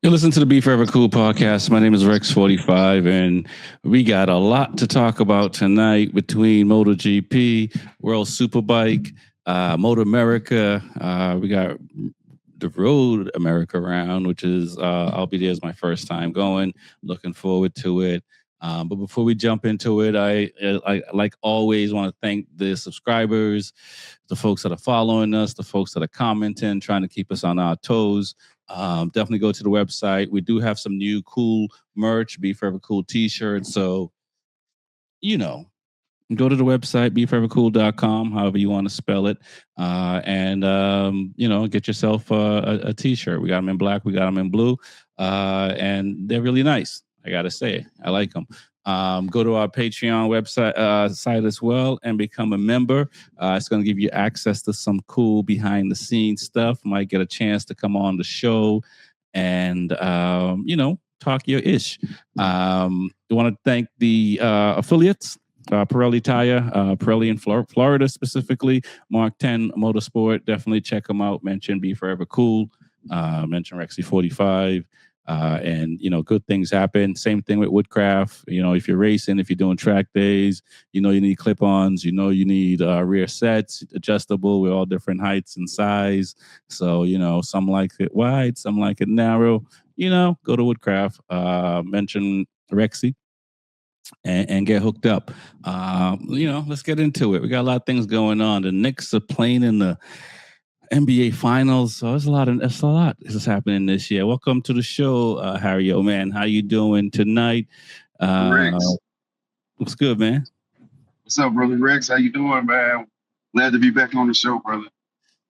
You listen to the Be Forever Cool podcast. My name is Rex45, and we got a lot to talk about tonight between MotoGP, World Superbike, MotoAmerica. We got the Road America round, which is I'll be there as my first time going. Looking forward to it. But before we jump into it, I like always want to thank the subscribers, the folks that are following us, the folks that are commenting, trying to keep us on our toes. Definitely go to the website. We do have some new cool merch, Be Forever Cool t-shirts. So, you know, go to the website, beforevercool.com, however you want to spell it. And get yourself a t-shirt. We got them in black. We got them in blue. And they're really nice. I got to say, I like them. Go to our Patreon website site as well and become a member. It's going to give you access to some cool behind the scenes stuff. Might get a chance to come on the show and, talk your ish. We want to thank the affiliates. Pirelli Tire, Pirelli in Florida specifically, Mark 10 Motorsport. Definitely check them out. Mention Be Forever Cool. Mention Rexy 45. And good things happen. Same thing with Woodcraft. If you're racing, if you're doing track days, you need clip-ons. You need rear sets, adjustable with all different heights and size. So some like it wide, some like it narrow. Go to Woodcraft. Mention Rexy and get hooked up. Let's get into it. We got a lot of things going on. The Knicks are playing in the NBA Finals, so there's a lot. This is happening this year. Welcome to the show, Harry. Oh man, how you doing tonight? Rex, Looks good, man. what's up, brother Rex? How you doing, man? Glad to be back on the show, brother.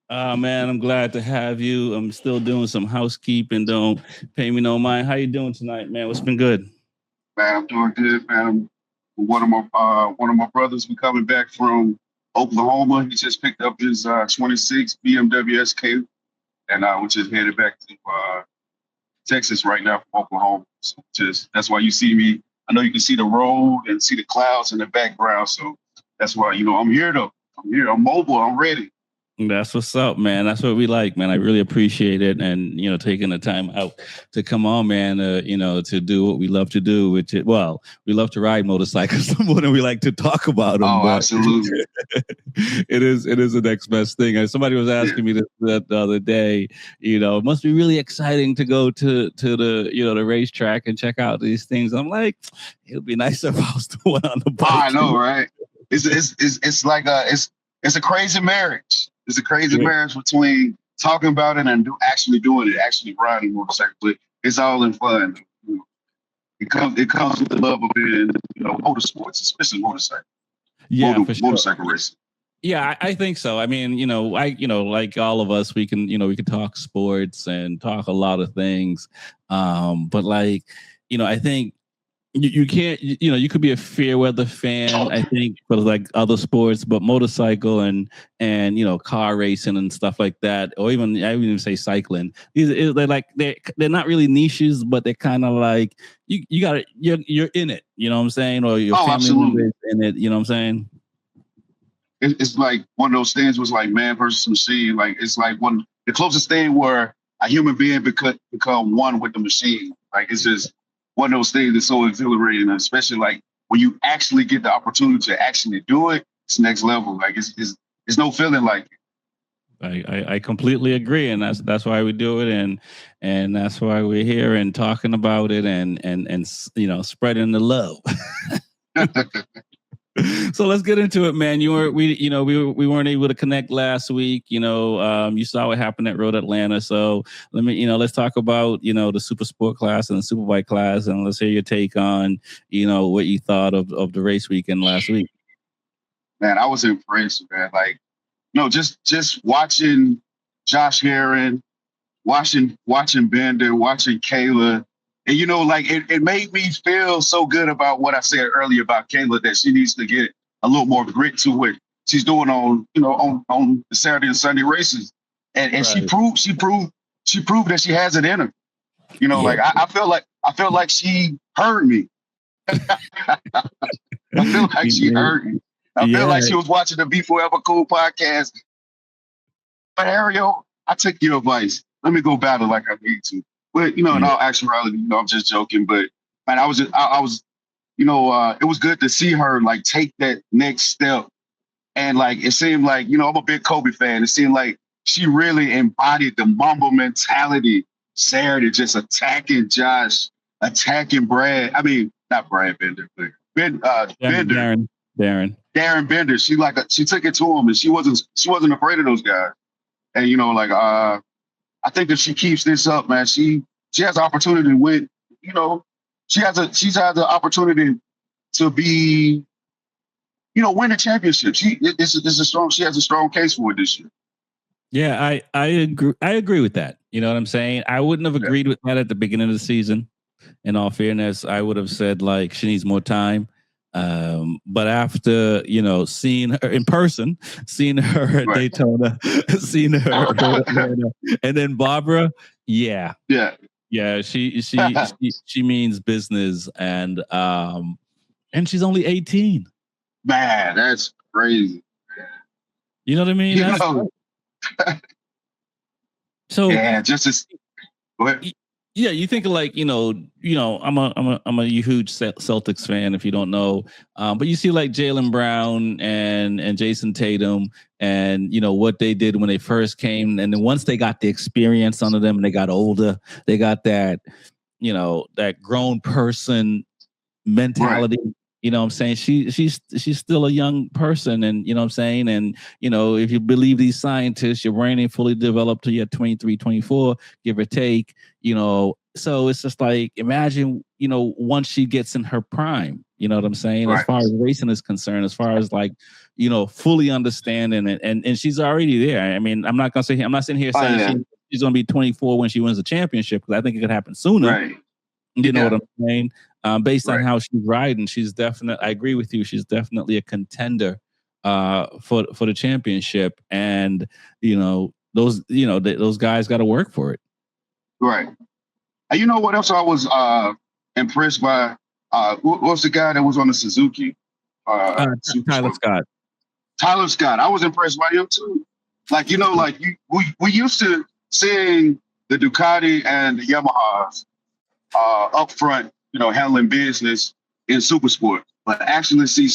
Man, I'm glad to have you. I'm still doing some housekeeping. Don't pay me no mind. How you doing tonight, man? What's been good? Man, I'm doing good, man. One of my brothers. We coming back from Oklahoma. He just picked up his 26 BMW SK, and we just headed back to Texas right now from Oklahoma. So just that's why you see me. I know you can see the road and see the clouds in the background. So that's why I'm here though. I'm here. I'm mobile. I'm ready. That's what's up, man. That's what we like, man. I really appreciate it, and taking the time out to come on, man. To do what we love to do, which we love to ride motorcycles more than we like to talk about them. Oh, But absolutely. it is the next best thing. And somebody was asking me this the other day. It must be really exciting to go to the racetrack and check out these things. I'm like, it would be nice if I was the one on the bike. I know, right? It's like it's a crazy marriage. It's a crazy marriage between talking about it and actually doing it, actually riding motorcycle. But it's all in fun. It comes with the love of being, motorsports, especially motorcycle. Yeah, for sure. Motorcycle racing. Yeah, I think so. I mean, like all of us, we can talk sports and talk a lot of things. But I think you can't, you could be a fair weather fan, I think, for like other sports, but motorcycle and car racing and stuff like that, or I would even say cycling. They're not really niches, but they're kind of like you're in it, you know what I'm saying, or your family members in it, you know what I'm saying. It's like one of those things was like man versus machine. Like it's like the closest thing where a human being become one with the machine. Like it's just one of those things that's so exhilarating, especially like when you actually get the opportunity to actually do it. It's next level. Like it's no feeling like it. I completely agree, and that's why we do it, and that's why we're here and talking about it, and spreading the love. So let's get into it, man. We weren't able to connect last week. You saw what happened at Road Atlanta. So let's talk about the super sport class and the superbike class, and let's hear your take on what you thought of the race weekend last week. Man, I was impressed, man. Like, just watching Josh Herring, watching Bender, watching Kayla. And it made me feel so good about what I said earlier about Kayla, that she needs to get a little more grit to what she's doing on the Saturday and Sunday races. And right. she proved that she has it in her. Like I feel like she heard me. I feel like she heard me. I feel like she was watching the Be Forever Cool podcast. But Ariel, I took your advice. Let me go battle like I need to. But in Yeah. all actuality, I'm just joking. But man, I was, it was good to see her like take that next step. And like it seemed like, I'm a big Kobe fan. It seemed like she really embodied the Mamba mentality Saturday, just attacking Josh, attacking Brad. I mean, not Brad Bender, but Bender. Darren Bender. She took it to him, and she wasn't afraid of those guys. And I think if she keeps this up, man, she has the opportunity to win. She's had the opportunity to be, win a championship. She has a strong case for it this year. Yeah, I agree. I agree with that. You know what I'm saying? I wouldn't have agreed with that at the beginning of the season. In all fairness, I would have said like she needs more time. But after seeing her in person, seeing her at Daytona, seeing her, and then Barbara, yeah, she means business, and she's only 18. Man, that's crazy. You know what I mean? So yeah, just as. Go ahead. Yeah, you think like I'm a huge Celtics fan if you don't know, but you see like Jaylen Brown and Jason Tatum and what they did when they first came, and then once they got the experience under them and they got older, they got that that grown person mentality. Right. You know what I'm saying? She's still a young person, and you know what I'm saying? And if you believe these scientists, your brain ain't fully developed till you're 23, 24, give or take, so it's just like imagine, once she gets in her prime, you know what I'm saying? As far as racing is concerned, as far as like, fully understanding it, and she's already there. I mean, I'm not sitting here saying she's gonna be 24 when she wins the championship, because I think it could happen sooner. Right. You know what I'm saying? Based on how she's riding, she's definitely. I agree with you. She's definitely a contender for the championship, and those guys got to work for it. Right. And you know what else I was impressed by? What was the guy that was on the Suzuki? Tyler Scott. Tyler Scott. I was impressed by him too. Like we used to seeing the Ducati and the Yamahas up front, handling business in super sport. But actually see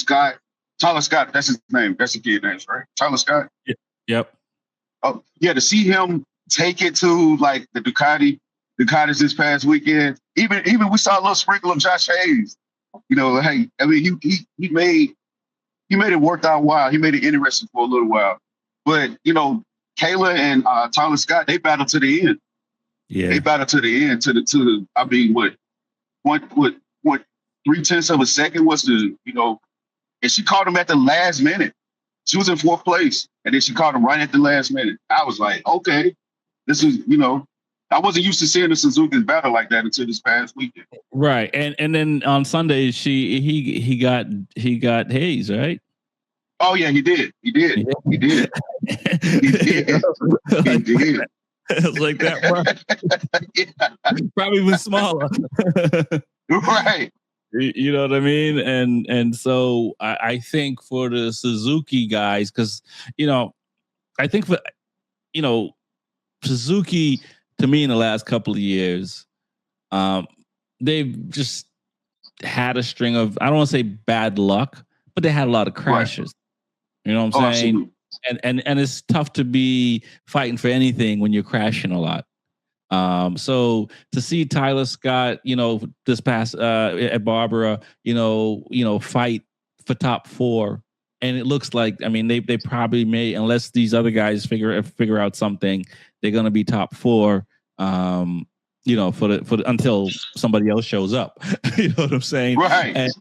Tyler Scott, that's his name. That's the kid's name, right? Tyler Scott? Yep. Oh, yeah, to see him take it to like the Ducatis this past weekend. Even we saw a little sprinkle of Josh Hayes. Hey, I mean he made it work out wild. He made it interesting for a little while. But Kayla and Tyler Scott, they battled to the end. Yeah. They battled to the end, to the I mean, what 0.3 of a second was the, and she caught him at the last minute. She was in 4th place, and then she caught him right at the last minute. I was like, okay, this is, I wasn't used to seeing the Suzuki's battle like that until this past weekend. Right, and then on Sunday he got Hayes, right? Oh yeah, he did. He did. It's like that. Probably even smaller. Right. You know what I mean? And so I think for the Suzuki guys, because I think for Suzuki, to me in the last couple of years, they've just had a string of, I don't want to say bad luck, but they had a lot of crashes. Right. You know what I'm saying? And it's tough to be fighting for anything when you're crashing a lot. So to see Tyler Scott, this past at Barbara, fight for top 4, and it looks like, I mean, they probably may, unless these other guys figure out something, they're gonna be top 4. For the until somebody else shows up. You know what I'm saying? Right. And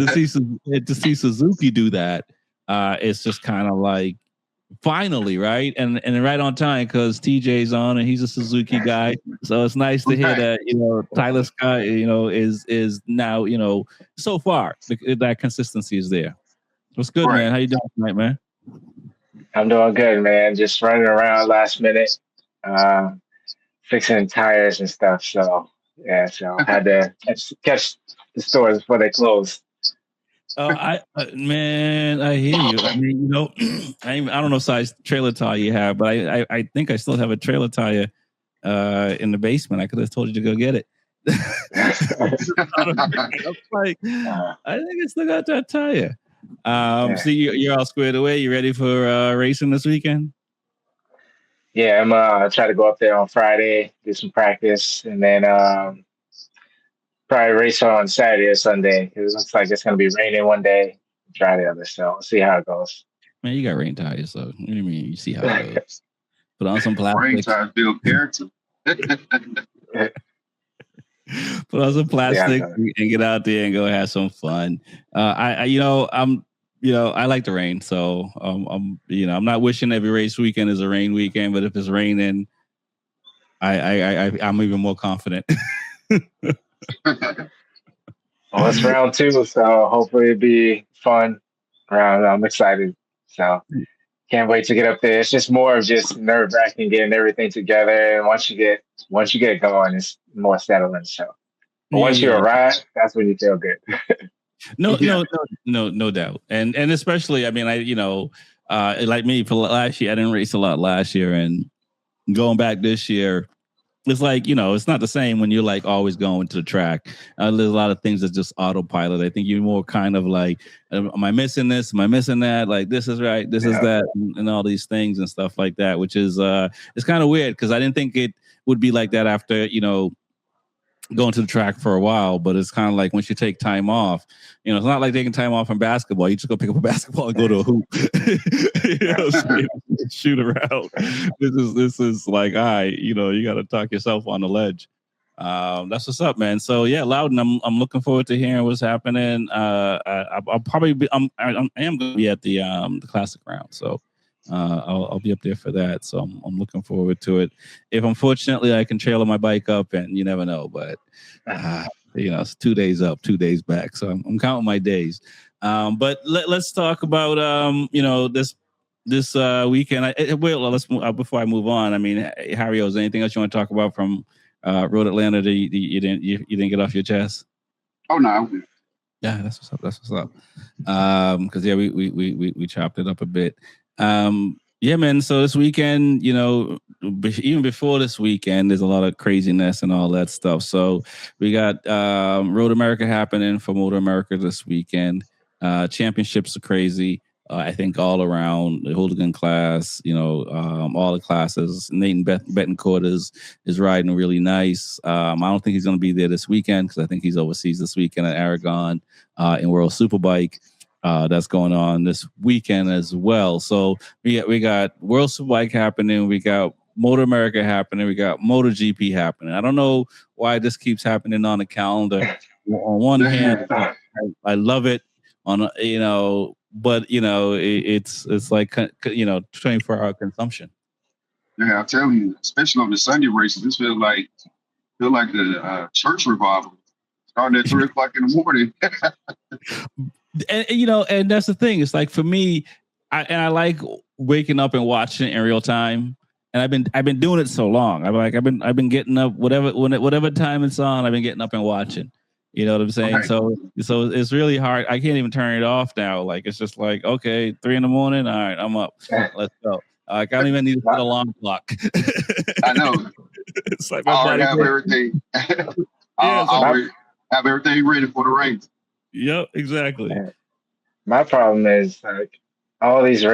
to see Suzuki do that, it's just kind of like, finally, right? And right on time, because TJ's on and he's a Suzuki guy. So it's nice to hear that, Tyler Scott, is now, so far that consistency is there. What's good, man? How you doing tonight, man? I'm doing good, man. Just running around last minute, fixing tires and stuff. So yeah, so I had to catch the stores before they close. I hear you. I mean, I don't know size trailer tire you have, but I think I still have a trailer tire in the basement. I could have told you to go get it. I'm like, I think I still got that tire. So you're all squared away. You ready for racing this weekend? Yeah, I'm try to go up there on Friday, do some practice, and then probably race on Saturday or Sunday. It looks like it's gonna be raining one day, dry the other. So we'll see how it goes. Man, you got rain tires, so what do you mean? You see how it goes. Put on some plastic. Rain tires build character. Put on some plastic and get out there and go have some fun. I like the rain, so I'm not wishing every race weekend is a rain weekend, but if it's raining, I'm even more confident. Well, it's round 2, so hopefully it'll be fun round. I'm excited, so can't wait to get up there. It's just more of just nerve-wracking getting everything together, and once you get going, it's more settling. So, but once you arrive, that's when you feel good. No doubt, and especially, I mean, like me for last year, I didn't race a lot last year, and going back this year, it's like, it's not the same when you're like always going to the track. There's a lot of things that just autopilot. I think you're more kind of like, am I missing this? Am I missing that? Like, this is right, this is that, and all these things and stuff like that, which is it's kind of weird because I didn't think it would be like that after going to the track for a while. But it's kind of like once you take time off, it's not like taking time off from basketball. You just go pick up a basketball and go to a hoop, shoot around. This is like, all right, you got to talk yourself on the ledge. That's what's up, man. So yeah, Loudon, I'm looking forward to hearing what's happening. I'll probably be, I am going to be at the classic round, so I'll be up there for that. So I'm looking forward to it. If unfortunately I can trailer my bike up, and you never know, but it's 2 days up, 2 days back. So I'm counting my days. But let's talk about this weekend. Let's move, before I move on. I mean, Harry, is there anything else you want to talk about from Road Atlanta that you didn't get off your chest? Oh no. Yeah, that's what's up. Because we chopped it up a bit. Yeah, man. So this weekend, even before this weekend, there's a lot of craziness and all that stuff. So we got Road America happening for MotoAmerica this weekend. Championships are crazy. I think all around the hooligan class, all the classes. Nathan Betancourt is riding really nice. I don't think he's going to be there this weekend because I think he's overseas this weekend at Aragon in World Superbike. That's going on this weekend as well. So we got World Superbike happening. We got MotoAmerica happening. We got MotoGP happening. I don't know why this keeps happening on the calendar. On one hand, I love it. But it's like 24-hour consumption. Yeah, I'll tell you, especially on the Sunday races, this feel like the church revival starting at 3:00 in the morning. And that's the thing. It's like for me, I like waking up and watching it in real time. And I've been doing it so long. I've been getting up whatever time it's on. I've been getting up and watching. You know what I'm saying? Okay. So it's really hard. I can't even turn it off now. Like it's just like, okay, 3 a.m. All right, I'm up. Let's go. Like I don't even need to set an alarm clock. I know. It's like I already have everything. I'll have everything ready for the race. Yep, exactly. My problem is like all these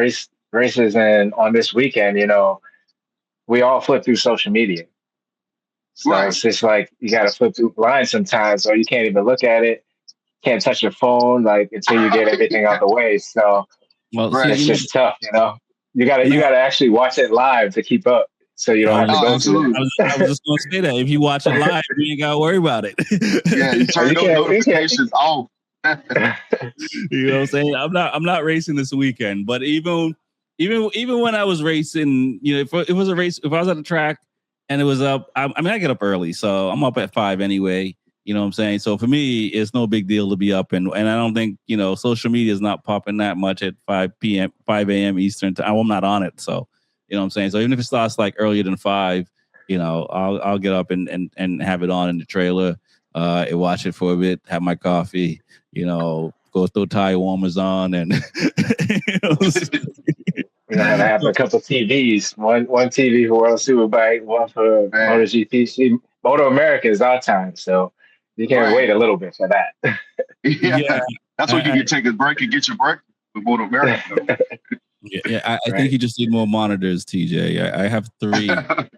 races and on this weekend, we all flip through social media. So It's just like you got to flip through blind sometimes, or you can't even look at it. Can't touch your phone like until you get everything out the way. So it's just tough, You gotta actually watch it live to keep up, so you don't have to go through it. I was just gonna say that if you watch it live, you ain't gotta worry about it. Yeah, you turn those notifications off. You know what I'm saying? I'm not racing this weekend, but even when I was racing, if it was a race, if I was at the track and it was up, I get up early, so I'm up at 5 anyway. You know what I'm saying? So for me, it's no big deal to be up, and I don't think social media is not popping that much at 5 a.m. Eastern time. I'm not on it, so you know what I'm saying. So even if it starts like earlier than 5, I'll get up and have it on in the trailer, and watch it for a bit, have my coffee, go throw tire warmers on, and We're gonna have a couple TVs. One TV for World Superbike, one for Man, MotoGP. See, MotoAmerica is our time, so you can right. wait a little bit for that. Yeah, Yeah. That's when you I, can take a break and get your break with MotoAmerica. I think you just need more monitors, TJ. I have 3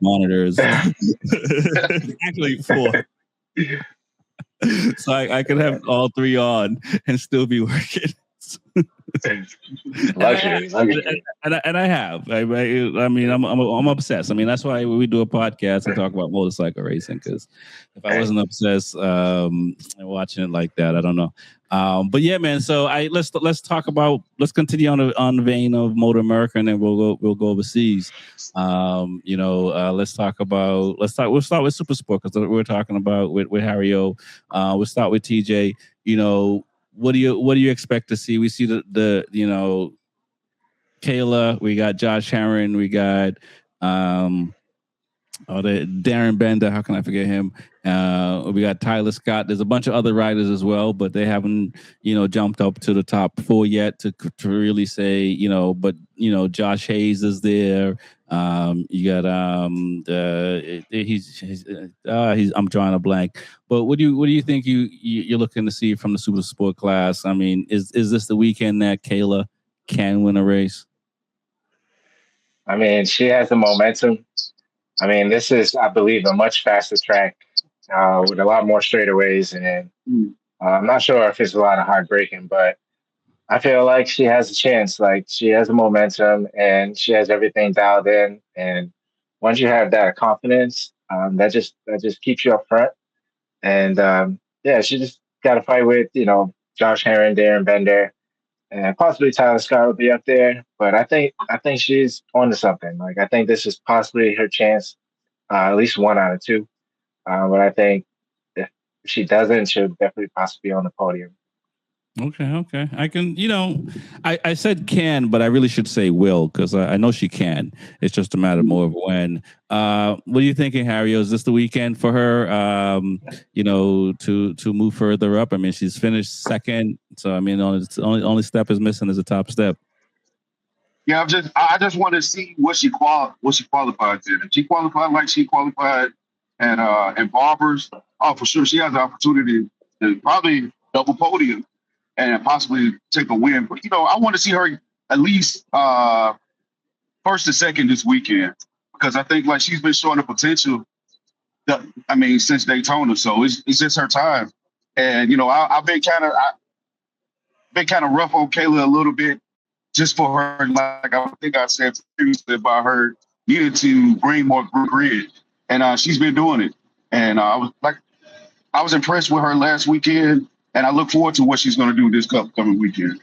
monitors, actually 4, so I could have all 3 on and still be working. Luxury, luxury. And I have. I mean, I'm obsessed. I mean, that's why we do a podcast and talk about motorcycle racing. Because if I wasn't obsessed and watching it like that, I don't know. But yeah, man. So let's talk about let's continue on the vein of MotoAmerica, and then we'll go overseas. Let's talk about we'll start with Super Sport because we're talking about with Harry O. We'll start with TJ. What do you expect to see? We see the Kayla, we got Josh Herron, we got the Darren Bender. How can I forget him? We got Tyler Scott. There's a bunch of other riders as well, but they haven't jumped up to the top 4 yet to really say But Josh Hayes is there. You got he's I'm drawing a blank. But what do you think you're looking to see from the Super Sport class? I mean, is this the weekend that Kayla can win a race? I mean, she has the momentum. I mean, this is, I believe, a much faster track with a lot more straightaways, and I'm not sure if it's a lot of hard braking, but I feel like she has a chance. Like she has the momentum, and she has everything dialed in. And once you have that confidence, that just keeps you up front. And yeah, she just got to fight with Josh Herron, Darren Bender, and possibly Tyler Scott will be up there. But I think she's onto something. Like I think this is possibly her chance, at least 1 out of 2. But I think if she doesn't, she'll definitely possibly be on the podium. Okay. I can, I said can, but I really should say will because I know she can. It's just a matter more of when. What are you thinking, Harry? Is this the weekend for her? To move further up. I mean, she's finished second, so I mean, only step is missing is a top step. Yeah, I just want to see what she qualified in. If she qualified like she qualified and Barbers, for sure she has the opportunity to probably double podium and possibly take a win. But I want to see her at least first and second this weekend because I think like she's been showing the potential. Since Daytona, so it's just her time. And I've been kind of rough on Kayla a little bit just for her. Like I think I said previously about her needing to bring more grid, and she's been doing it. And I was impressed with her last weekend. And I look forward to what she's going to do this coming weekend.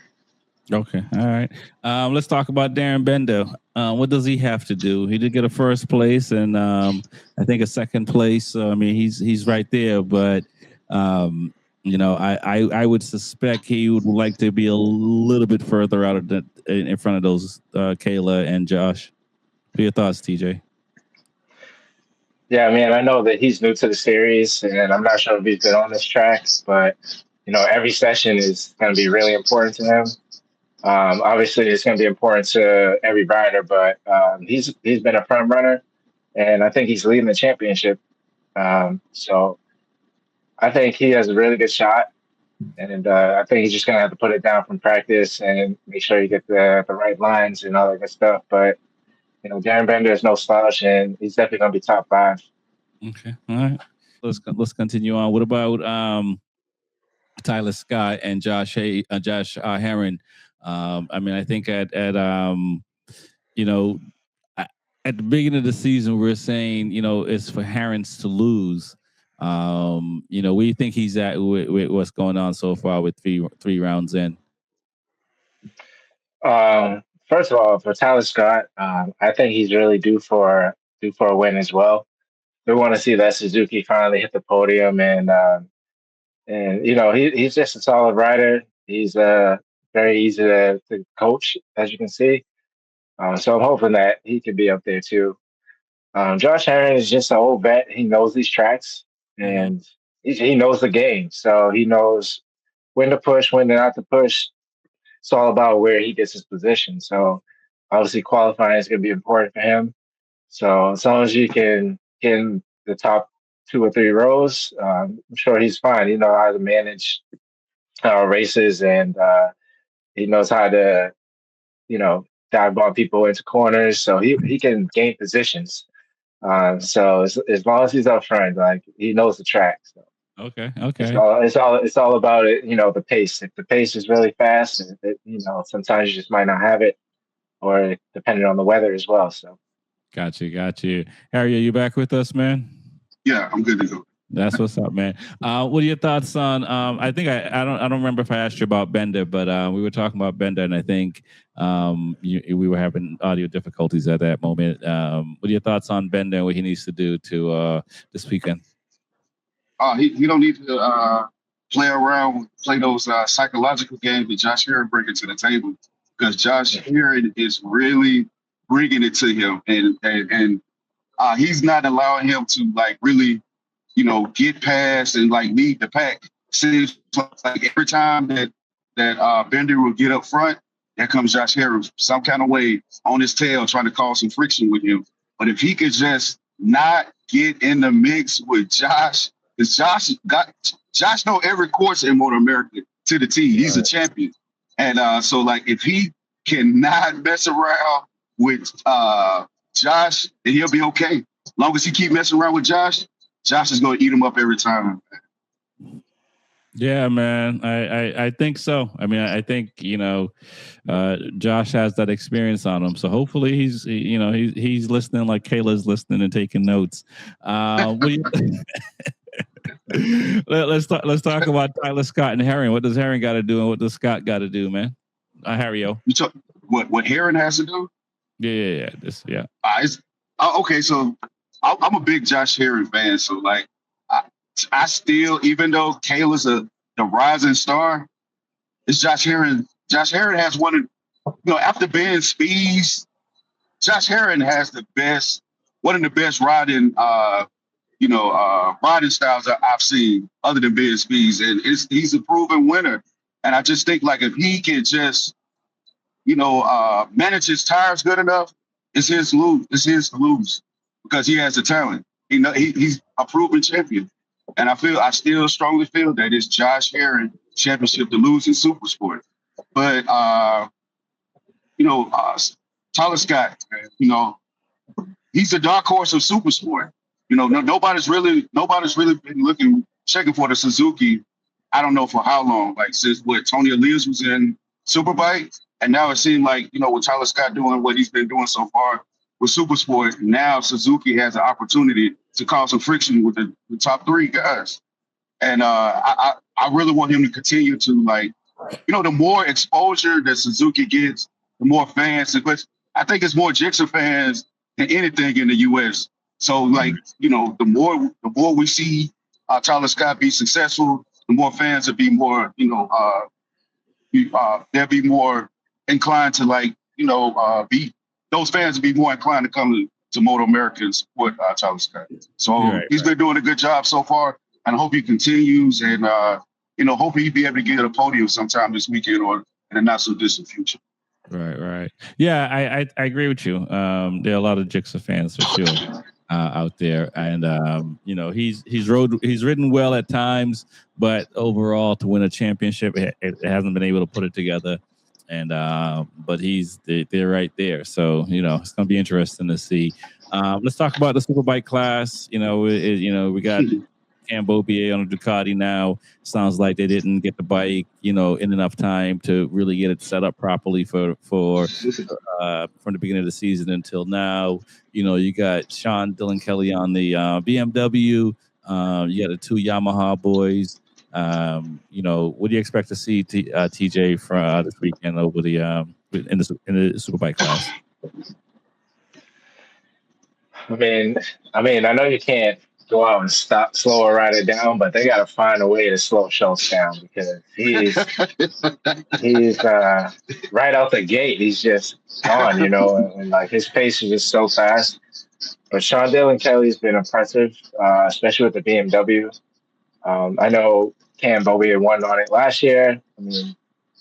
Okay. All right. Let's talk about Darren Bender. What does he have to do? He did get a first place and I think a second place. So, I mean, he's right there. But, I would suspect he would like to be a little bit further out of in front of those Kayla and Josh. What are your thoughts, TJ? Yeah, man, I know that he's new to the series, and I'm not sure if he's been on this track, but every session is going to be really important to him. Obviously, it's going to be important to every rider, but he's been a front runner, and I think he's leading the championship. So I think he has a really good shot, and I think he's just going to have to put it down from practice and make sure you get the right lines and all that good stuff. But Darren Bender is no slouch, and he's definitely going to be top 5. Okay, all right. Let's continue on. What about Tyler Scott and Josh Herron? I mean, I think at at the beginning of the season, we're saying it's for Herons to lose. Where do you think he's at with what's going on so far with three rounds in? First of all, for Tyler Scott, I think he's really due for a win as well. We want to see that Suzuki finally hit the podium, and he's just a solid rider. He's very easy to coach, as you can see. So I'm hoping that he could be up there too. Josh Herron is just an old vet. He knows these tracks, and he knows the game. So he knows when to push, when not to push. It's all about where he gets his position. So obviously qualifying is going to be important for him. So as long as you can get in the top 2 or 3 rows, I'm sure he's fine. He knows how to manage races, and he knows how to, dive bomb people into corners. So he can gain positions. So as long as he's up front, like he knows the track. So Okay. it's all about it. The pace. If the pace is really fast, sometimes you just might not have it, or depending on the weather as well. So. Got you. Harry, are you back with us, man? Yeah, I'm good to go. That's what's up, man. What are your thoughts on? I think I don't remember if I asked you about Bender, but we were talking about Bender, and I think we were having audio difficulties at that moment. What are your thoughts on Bender and what he needs to do to this weekend? He don't need to play those psychological games that Josh Herring bringing to the table, because Josh Herring is really bringing it to him, and he's not allowing him to like really, get past and like lead the pack. Seems like every time that Bender will get up front, there comes Josh Herring some kind of way on his tail trying to cause some friction with him. But if he could just not get in the mix with Josh, because Josh know every course in MotoAmerica to the T. He's a champion. And so like if he cannot mess around with Josh, then he'll be okay. As long as he keep messing around with Josh is going to eat him up every time. Yeah, man. I think so. I mean, I think Josh has that experience on him, so hopefully he's listening like Kayla's listening and taking notes. Let's talk about Tyler Scott and Herring. What does Herring got to do, and what does Scott got to do, man? Harry-o. You talk what Herring has to do? Yeah. Okay. So I'm a big Josh Herring fan. So like, I still, even though Kayla's the rising star, it's Josh Herring. Josh Herring has one of, after Ben Speeds, Josh Herring has one of the best riding, riding styles that I've seen other than Ben Speeds. And he's a proven winner. And I just think like if he can just, manage his tires good enough, it's his to lose because he has the talent. He's a proven champion. And I still strongly feel that it's Josh Herring championship to lose in super sport. But Tyler Scott, he's the dark horse of super sport. Nobody's really been checking for the Suzuki. I don't know for how long, like since Tony Elias was in Superbike. And now it seemed like, with Tyler Scott doing what he's been doing so far with super sport, now Suzuki has an opportunity to cause some friction with the top 3 guys. And I really want him to continue to the more exposure that Suzuki gets, the more fans. But I think it's more Gixxer fans than anything in the U.S. So the more we see Tyler Scott be successful, the more fans will be more, they'll be more inclined to those fans will be more inclined to come to MotoAmerica and support Tyler Scott. So he's been doing a good job so far, and I hope he continues, and hope he'll be able to get a podium sometime this weekend or in the not so distant future. Right. Yeah, I agree with you. There are a lot of Gixxer fans for sure out there, and he's ridden well at times, but overall to win a championship, it hasn't been able to put it together. And but they're right there, so it's gonna be interesting to see. Let's talk about the Superbike class. We got Cambobier on a Ducati now. Sounds like they didn't get the bike, in enough time to really get it set up properly for from the beginning of the season until now. You got Sean Dillon Kelly on the BMW. You got the 2 Yamaha boys. What do you expect to see TJ from this weekend over the in the Superbike class? I know you can't go out and slow a rider down, but they got to find a way to slow Schultz down, because he's right out the gate. He's just gone, and like his pace is just so fast. But Sean Dillon Kelly's been impressive, especially with the BMW. I know Cam Bowie won on it last year.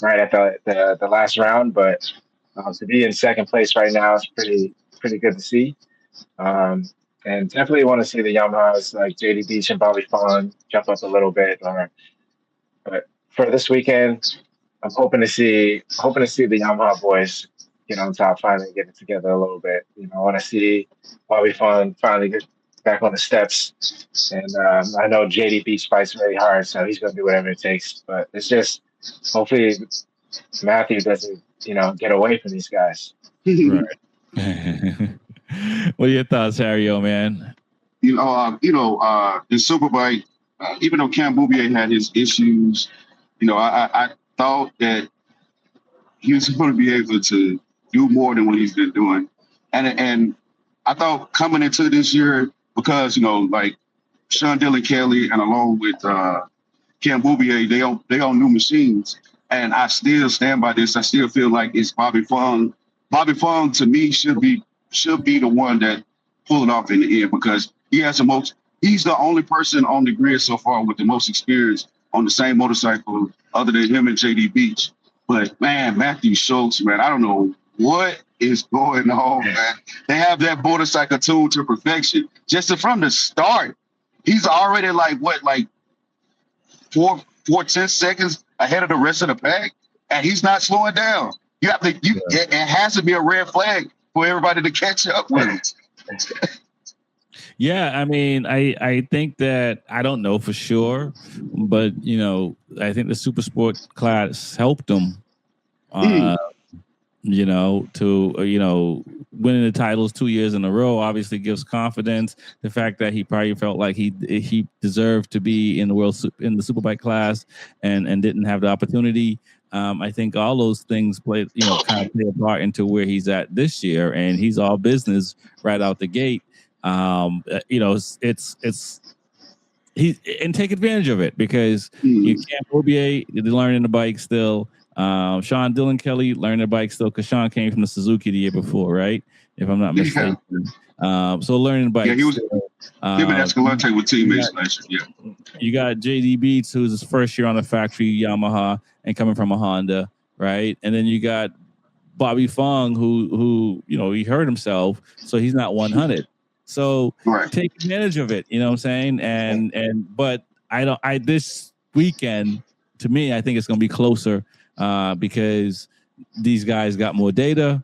Right at the last round, but To be in second place right now is pretty good to see. And definitely want to see the Yamahas like JD Beach and Bobby Fong jump up a little bit. But for this weekend, I'm hoping to see the Yamaha boys get on top, finally get it together a little bit. I want to see Bobby Fong finally get back on the steps. And I know JD Beach fights really hard, so he's going to do whatever it takes. But it's just hopefully Matthew doesn't, get away from these guys. Right. What are your thoughts, Harry, man? In Superbike, even though Cam Bouvier had his issues, I thought that he was going to be able to do more than what he's been doing. And I thought coming into this year, because, like Sean Dillon Kelly and along with Cam Bouvier, they own new machines. And I still stand by this. I still feel like it's Bobby Fong. Bobby Fong, to me, should be the one that pull it off in the end, because he has he's the only person on the grid so far with the most experience on the same motorcycle other than him and JD Beach. But man, Matthew Schultz, man, I don't know what is going on, man. They have that motorcycle tuned to perfection. Just from the start, he's already like 4 seconds ahead of the rest of the pack, and he's not slowing down. It has to be a red flag for everybody to catch up with him. Yeah, I mean, I think that, I don't know for sure, but I think the Super Sport class helped him, to winning the titles 2 years in a row obviously gives confidence. The fact that he probably felt like he deserved to be in the Superbike class and didn't have the opportunity. I think all those things kind of play a part into where he's at this year, and he's all business right out the gate. It's take advantage of it, because you can't Bouvier learning the bike still. Sean Dillon Kelly learning the bike still, because Sean came from the Suzuki the year before, right? If I'm not mistaken. So learning the bike. Yeah, he was. Him and Escalante were teammates last year. Yeah. You got JD Beats, who's his first year on the factory Yamaha and coming from a Honda, right? And then you got Bobby Fong, who he hurt himself, so he's not 100. So take advantage of it. You know what I'm saying? But this weekend, to me, I think it's going to be closer because these guys got more data,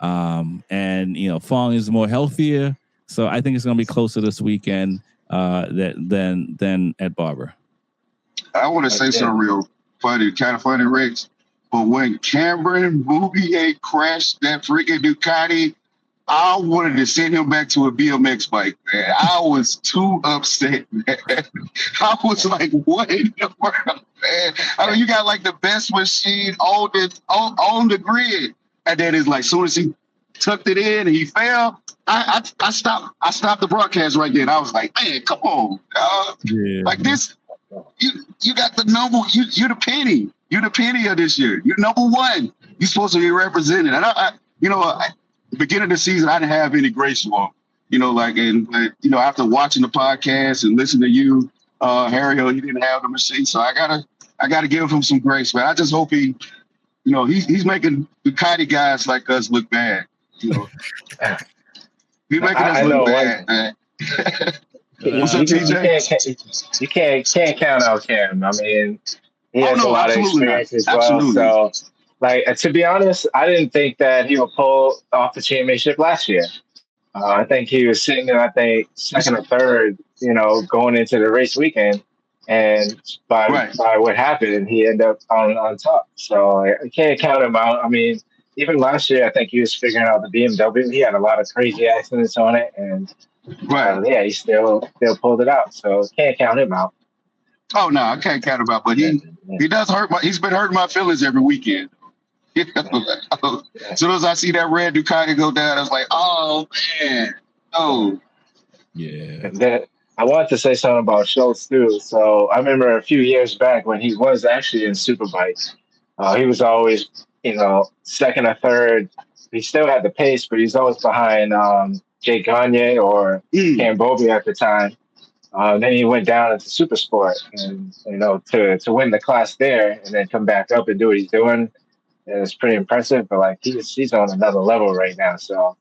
and Fong is more healthier. So I think it's going to be closer this weekend than at Barber. I want to say something real funny, kind of funny, Rex. But when Cameron Bouvier crashed that freaking Ducati, I wanted to send him back to a BMX bike, man. I was too upset, man. I was like, what in the world, man? I mean, you got like the best machine on the grid. And then it's like, soon as he tucked it in and he fell, I stopped the broadcast right there. And I was like, man, come on. Like this, you got the number, you're the penny. You're the penny of this year. You're number one. You're supposed to be represented. And the beginning of the season, I didn't have any grace for him. After watching the podcast and listening to you, Harry, he didn't have the machine. So I gotta give him some grace, man. I just hope he's making Ducati guys like us look bad. He's making us look bad, man. What's up, TJ? You can't count out Cam. I mean, he has a lot of experience as well. Absolutely. So, to be honest, I didn't think that he would pull off the championship last year. I think he was sitting in, second or third, going into the race weekend. And by what happened, he ended up on top. So I can't count him out. I mean, even last year, I think he was figuring out the BMW. He had a lot of crazy accidents on it. And, he still pulled it out. So can't count him out. Oh, no, I can't count him out. But he does hurt he's been hurting my feelings every weekend. As soon as I see that red Ducati go down, I was like, oh, man. Oh. Yeah. I wanted to say something about Schultz, too. So I remember a few years back when he was actually in Superbike, he was always, second or third. He still had the pace, but he's always behind Jake Gagne or Cam Bouvier at the time. Then he went down into Super Sport and, to win the class there and then come back up and do what he's doing. and it's pretty impressive. But like he's on another level right now. So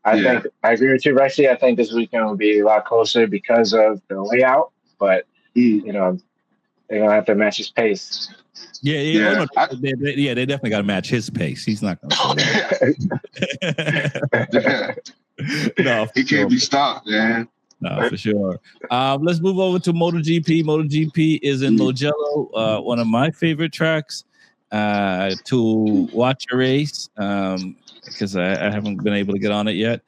I think I agree with you, Rexy. I think this weekend will be a lot closer because of the layout. But you know, they're gonna have to match his pace. Yeah. Oh, no, they definitely got to match his pace. He's not going to slow down. No, he can't be stopped, man. No, for sure. Let's move over to MotoGP. MotoGP is in Mugello, one of my favorite tracks to watch a race because I haven't been able to get on it yet.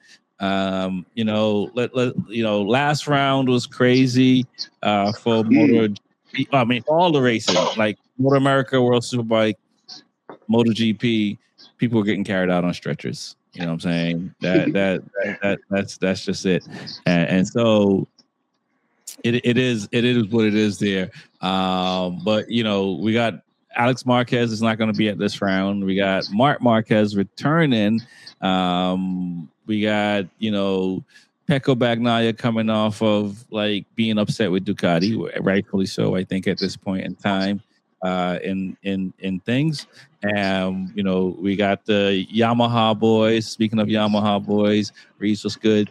Last round was crazy for MotoGP. I mean, all the races like MotoAmerica, World Superbike, MotoGP, people were getting carried out on stretchers. You know what I'm saying? That's just it. And so it is what it is there. But we got Alex Marquez is not going to be at this round. We got Marc Marquez returning. We got Pecco Bagnaia coming off of like being upset with Ducati, rightfully so, I think, at this point in time in things. We got the Yamaha boys. Speaking of Yamaha boys, Reese was good.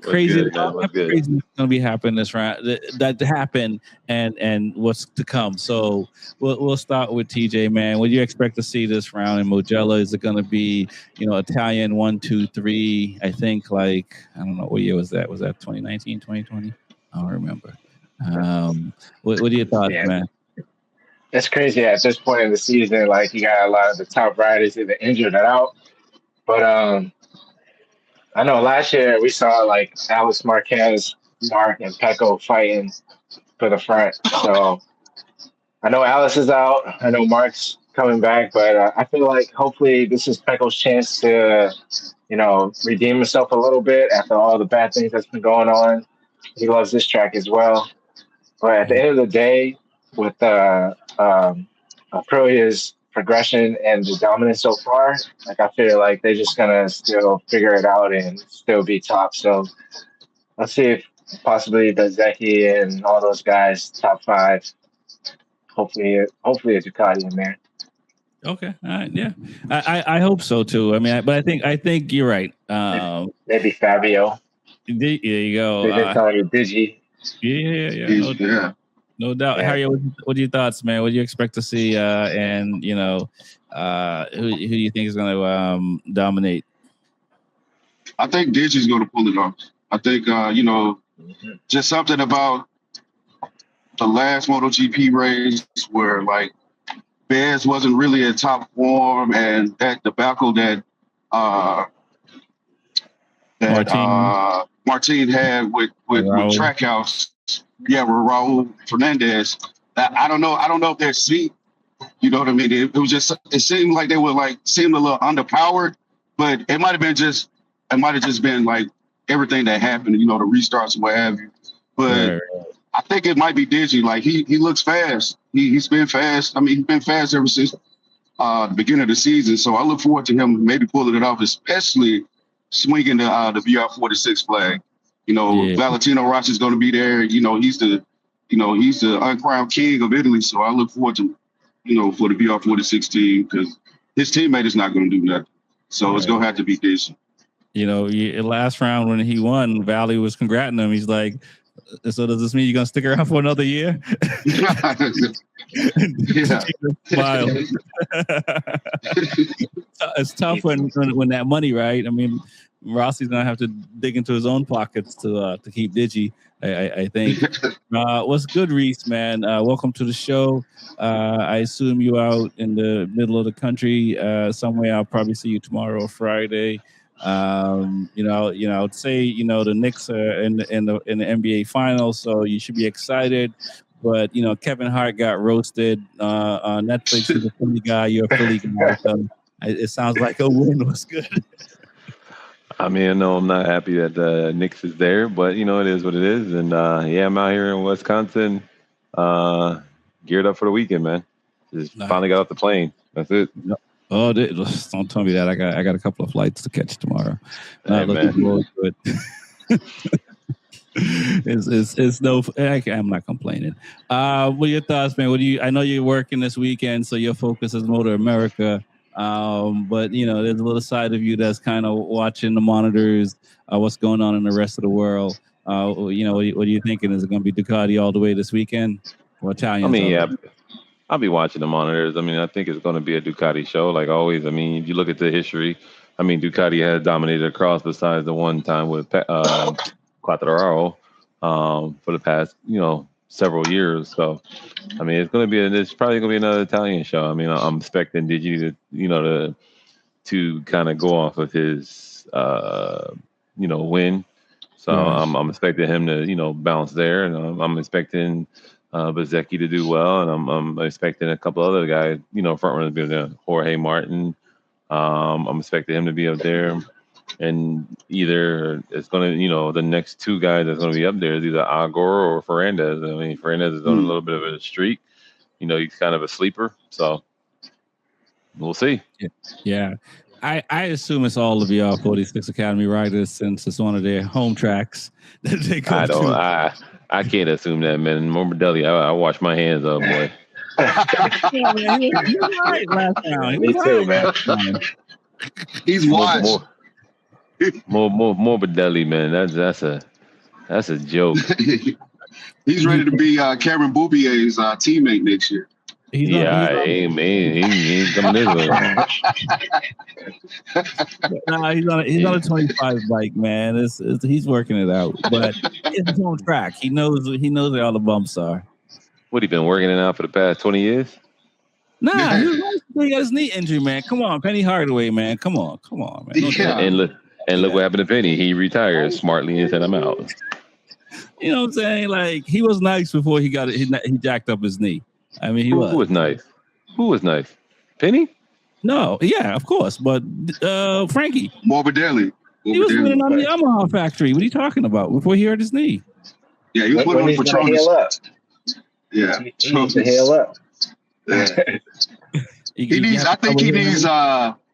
Crazy going to be happening this round. That happened and what's to come. So we'll start with TJ, man. What do you expect to see this round in Mugello? Is it going to be Italian 1, 2, 3? I think I don't know what year was that. Was that 2019, 2020? I don't remember. What are your thoughts, man? It's crazy at this point in the season. Like you got a lot of the top riders either injured or out. But I know last year we saw like Alex Marquez, Marc, and Pecco fighting for the front. So I know Alex is out. I know Marc's coming back, but I feel like hopefully this is Pecco's chance to, redeem himself a little bit after all the bad things that's been going on. He loves this track as well. But at the end of the day, with Aprilia's progression and the dominance so far, like I feel like they're just gonna still figure it out and still be top. So let's see if possibly Bezzecchi and all those guys top 5. Hopefully a Ducati in there. Okay, all right, yeah, I hope so too. I mean, but I think you're right. Maybe Fabio. There you go. They just call you Digi. Yeah. No doubt. Yeah. Harry, what are your thoughts, man? What do you expect to see? And who do you think is going to dominate? I think Digi's going to pull it off. I think just something about the last MotoGP race where like Bez wasn't really in top form, and that debacle that Martin had with Trackhouse. Yeah, with Raul Fernandez. I don't know if they're sweet. You know what I mean? It was just, it seemed like they were seemed a little underpowered, but it might have just been like everything that happened, the restarts and what have you. But I think it might be Digi. Like he looks fast. He's been fast. I mean, he's been fast ever since the beginning of the season. So I look forward to him maybe pulling it off, especially swinging the VR46 flag. Valentino Rossi is going to be there. He's the uncrowned king of Italy. So I look forward to, for the VR46 team because his teammate is not going to do nothing. So it's going to have to be this. Last round when he won, Valley was congrating him. He's like, so does this mean you're going to stick around for another year? Smile. It's tough when that money, right? I mean, Rossi's gonna have to dig into his own pockets to keep Digi. I think. What's good, Reese? Man, welcome to the show. I assume you out in the middle of the country somewhere. I'll probably see you tomorrow or Friday. I'd say the Knicks are in the NBA Finals, so you should be excited. But Kevin Hart got roasted on Netflix. He's a Philly guy. You're a Philly guy. So it sounds like a win was good. I mean, no, I'm not happy that Knicks is there, but it is what it is. And I'm out here in Wisconsin, geared up for the weekend, man. Just finally got off the plane. That's it. Oh, don't tell me that. I got a couple of flights to catch tomorrow. Hey, looking forward to it. I'm not complaining. What are your thoughts, man? I know you're working this weekend, so your focus is MotoAmerica. But there's a little side of you that's kind of watching the monitors, what's going on in the rest of the world. What are you thinking? Is it going to be Ducati all the way this weekend, or Italians? I mean, yeah, I'll be watching the monitors. I mean, I think it's going to be a Ducati show, like always. I mean, if you look at the history, I mean, Ducati has dominated across, besides the one time with Quartararo for the past, several years. So, I mean, it's probably going to be another Italian show. I mean, I'm expecting Digi to kind of go off of his, win. So Right. I'm expecting him to, bounce there, and I'm expecting Bezzecchi to do well, and I'm expecting a couple other guys, front runners to be there. Jorge Martin, I'm expecting him to be up there, and either it's going to, the next two guys that's going to be up there is either Agor or Ferrandez. I mean, Ferrandez is on a little bit of a streak. He's kind of a sleeper, so we'll see. Yeah. I assume it's all of y'all 46 Academy riders, since it's one of their home tracks that they come to. I can't assume that, man. Morbidelli, I wash my hands up, boy. Yeah, man, he was right last round. Me too, man. He's washed. Morbidelli, man. That's a joke. He's ready to be Cameron Boubier's teammate next year. He ain't coming this way. No, he's on a 25 bike, man. He's working it out, but it's his own track. He knows where all the bumps are. What, he been working it out for the past 20 years? Nah, he got his knee injury, man. Come on, Penny Hardaway, man. Come on, man. Yeah. And look what happened to Penny. He retired smartly and sent him out. You know what I'm saying? Like, he was nice before he got it. He jacked up his knee. I mean, Who was nice? Who was nice? Penny? No, yeah, of course, but Frankie Morbidelli. He was winning on the Yamaha factory. What are you talking about? Before he hurt his knee. Yeah, he was winning for Patronus. Yeah, he needs to heal up. Yeah. He needs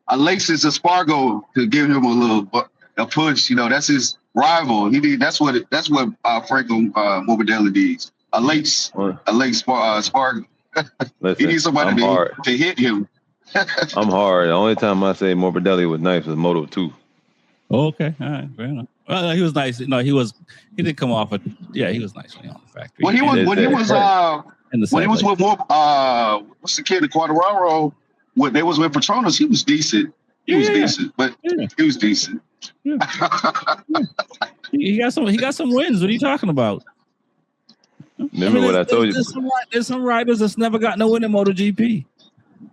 Alexis Espargo to give him a push. That's his rival. That's what Franco Morbidelli needs. Alexis Espargo. Listen, he needs somebody to hit him. I'm hard. The only time I say Morbidelli was nice was Moto 2. Oh, okay, all right, fair enough. Well, he was nice. No, he did come off. He was nice when he on the factory. When he was with what's the kid, the Quartararo? When they was with Patronus, he was decent. He was decent. Yeah. He got some wins. What are you talking about? Remember what I told you? There's some riders that's never got no win in MotoGP.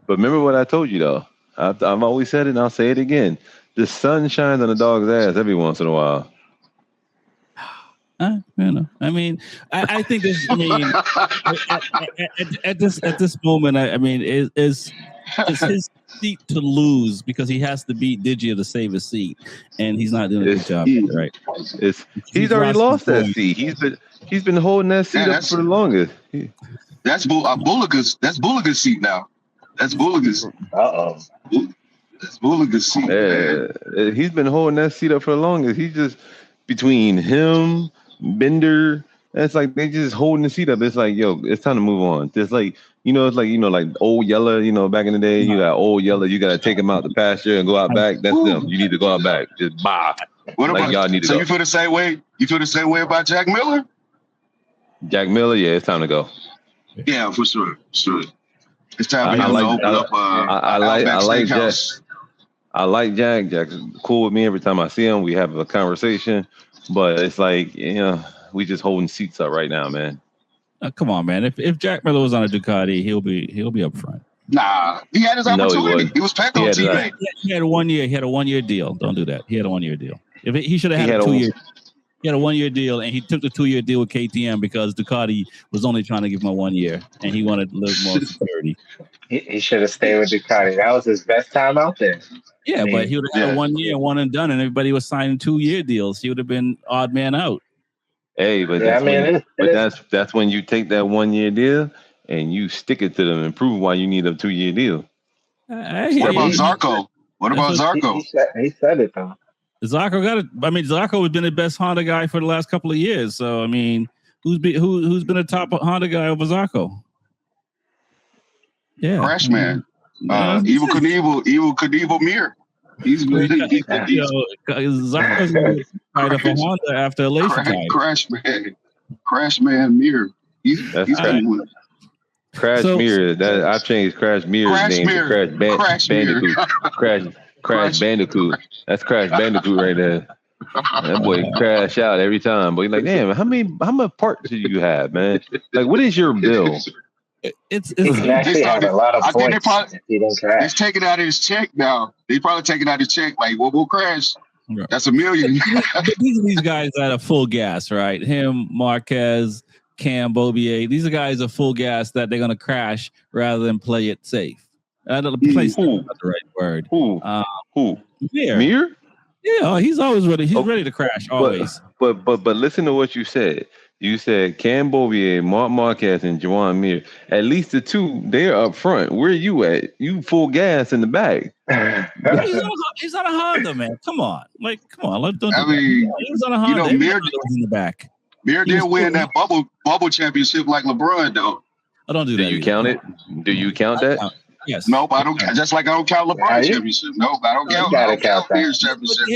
But remember what I told you, though. I've always said it, and I'll say it again. The sun shines on a dog's ass every once in a while. I mean, I think this. I mean, at this moment, I mean, it's his seat to lose because he has to beat Diggia to save his seat, and he's not doing a good job. Right? He's already lost that seat. He's been holding that seat up for the longest. That's Bulliga's seat now. That's Bulliga's. That's Bulliga's seat. Yeah, he's been holding that seat up for the longest. He's just between him, Bender. It's like they just holding the seat up. It's like, yo, it's time to move on. It's like, like old Yeller, back in the day, you got old Yeller, you got to take him out the pasture and go out back. That's them. You need to go out back. Just bye. What about y'all need to go. You feel the same way? You feel the same way about Jack Miller? Jack Miller, yeah, it's time to go. Yeah, for sure. It's time for him to open up. I like Jack. I like Jack. Jack's cool with me every time I see him. We have a conversation, but it's like, we just holding seats up right now, man. Come on, man. If Jack Miller was on a Ducati, he'll be up front. Nah, he had his opportunity. No, he was Pecco teammate. He had a 1 year. He had a 1 year deal. Don't do that. He had a 1 year deal. He should have had a 2 year. He had a 1 year deal, and he took the 2 year deal with KTM because Ducati was only trying to give him a 1 year, and he wanted a little more security. He should have stayed with Ducati. That was his best time out there. Yeah, but he would have had a 1 year, one and done, and everybody was signing 2 year deals. He would have been odd man out. Hey, but that's when you take that 1 year deal and you stick it to them and prove why you need a 2 year deal. What about Zarco? He said it though. Zarco has been the best Honda guy for the last couple of years. So I mean, who's been a top Honda guy over Zarco? Yeah, Crash Man. Evil Knievel Mir. He's good. Zarco's going to fight for Honda after a laser tire. Crash Man Mir. He's cool. Crash Mirror. That I changed Crash Mirror's name to Crash Bandicoot. Crash Bandicoot. That's Crash Bandicoot right there. That boy crash out every time. But he's like, damn, how much parts do you have, man? Like, what is your bill? It's he actually had a lot of points. He's taking out his check now. He's probably taking out his check. Like, we'll crash. Right. That's $1 million. These guys that are full gas, right? Him, Marquez, Cam, Bobier. These are guys are full gas that they're gonna crash rather than play it safe. Play safe is not the right word. Who? Mir? Yeah, he's always ready. He's ready to crash always. But listen to what you said. You said Cam Bobier, Marc Marquez, and Joan Mir. At least the two, they're up front. Where are you at? You full gas in the back. He's on a Honda, man. Come on. He's on a Honda. Mir was in the back. Mir did win that bubble championship like LeBron, though. I don't do that. Do you count it? Do you count that? Yes. Nope, I don't. Just like I don't count LeBron championship. Nope, I don't count. I don't count Mir's championship.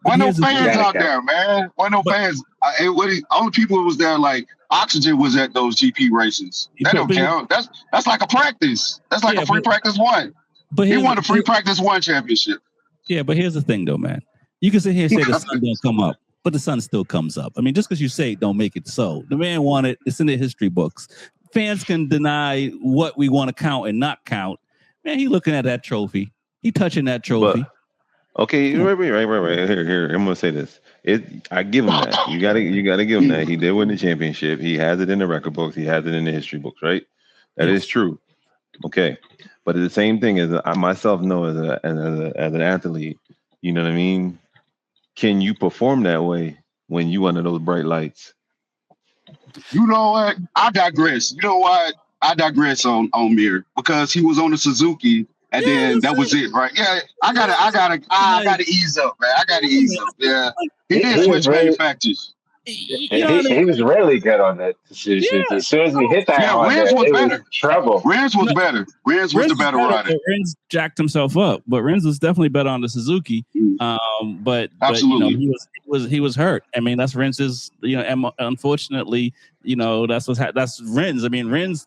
Why no fans out there, man? Why no fans? Only people who was there, like Oxygen, was at those GP races. That don't count. That's like a practice. That's like a free practice one. But he won a free practice one championship. Yeah, but here's the thing, though, man. You can sit here and say the sun don't come up, but the sun still comes up. I mean, just because you say it don't make it so. The man won it. It's in the history books. Fans can deny what we want to count and not count. Man, he looking at that trophy. He touching that trophy. But, okay, right. Here. I'm gonna say this. I give him that. You gotta give him that. He did win the championship. He has it in the record books. He has it in the history books. Right? That is true. Okay, but the same thing as I myself know as an athlete. You know what I mean? Can you perform that way when you under those bright lights? You know what? I digress. You know what? I digress on Mir because he was on the Suzuki, and then that was it, right? Yeah, I gotta ease up, man. I gotta ease up. Yeah, he did switch manufacturers. He was really good on that. As soon as he hit that, Renz was better. Trouble. Renz was better. Renz was the better rider. Renz jacked himself up, but Renz was definitely better on the Suzuki. But absolutely, he was hurt. I mean, that's Renz's. Unfortunately, that's that's Renz. I mean, Renz.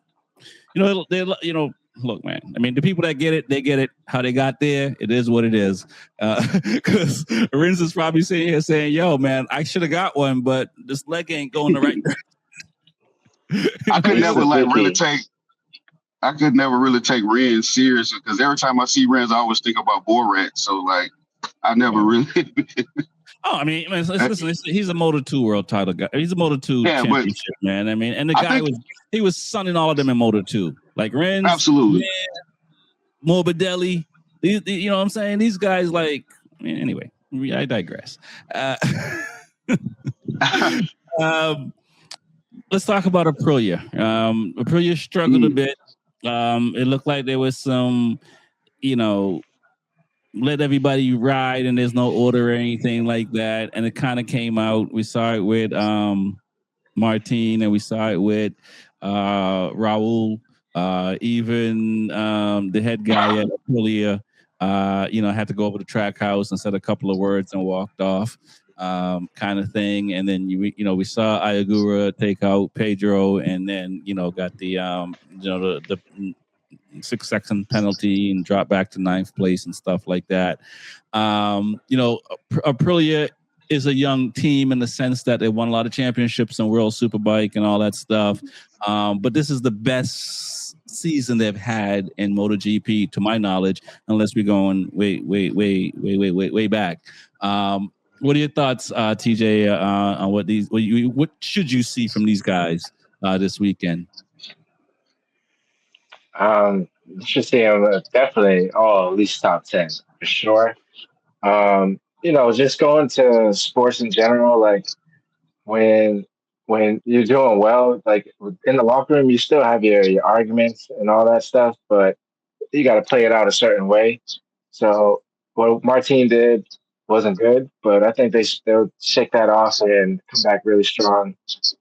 Look, man. I mean, the people that get it, they get it. How they got there, it is what it is. Because Renz is probably sitting here saying, "Yo, man, I should have got one, but this leg ain't going the right direction." I could never really take Renz seriously because every time I see Renz, I always think about Borat. So like, I never really. I mean, listen, he's a Moto2 world title guy. He's a Moto2 championship, man. I mean, and the guy was sunning all of them in Moto2. Like Renz, absolutely. Morbidelli, you know what I'm saying? These guys, like, anyway, I digress. Let's talk about Aprilia. Aprilia struggled a bit. It looked like there was some, let everybody ride and there's no order or anything like that. And it kind of came out. We saw it with Martin and we saw it with Raul. Even the head guy at Aprilia, had to go over to track house and said a couple of words and walked off, kind of thing. And then we saw Ayagura take out Pedro, and then got the the 6-second penalty and drop back to 9th place and stuff like that. Aprilia is a young team in the sense that they won a lot of championships in World Superbike and all that stuff. But this is the best season they've had in MotoGP, to my knowledge, unless we're going way back. What are your thoughts, TJ, on what should you see from these guys this weekend? You should see them definitely at least top 10 for sure. Just going to sports in general, like when you're doing well, like in the locker room, you still have your arguments and all that stuff, but you got to play it out a certain way. So what Martin did wasn't good, but I think they'll shake that off and come back really strong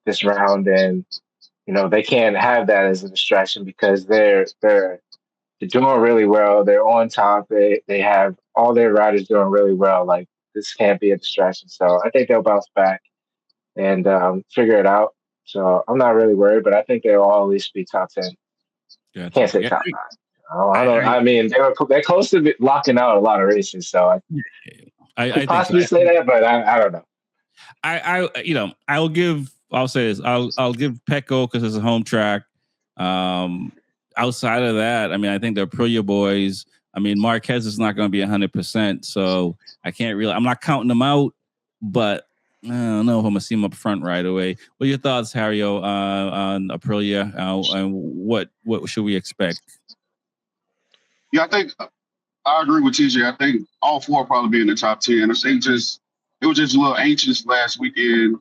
this round. And they can't have that as a distraction because they're they're doing really well. They're on top. They have all their riders doing really well. Like, this can't be a distraction. So I think they'll bounce back and figure it out. So I'm not really worried, but I think they'll all at least be top 10. Gotcha. Can't say Yeah, top 9. I don't. I, I mean, they're close to locking out a lot of races, so I I could think possibly so. say that, but I don't know. I'll say this. I'll give Petco because it's a home track. Outside of that, I mean, I think the Aprilia boys. I mean, Marquez is not going to be 100%, so I can't really. I'm not counting them out, but I don't know if I'm gonna see him up front right away. What are your thoughts, Hario, on Aprilia, and what should we expect? Yeah, I think I agree with TJ. I think all four will probably be in the top 10. I think it was just a little anxious last weekend,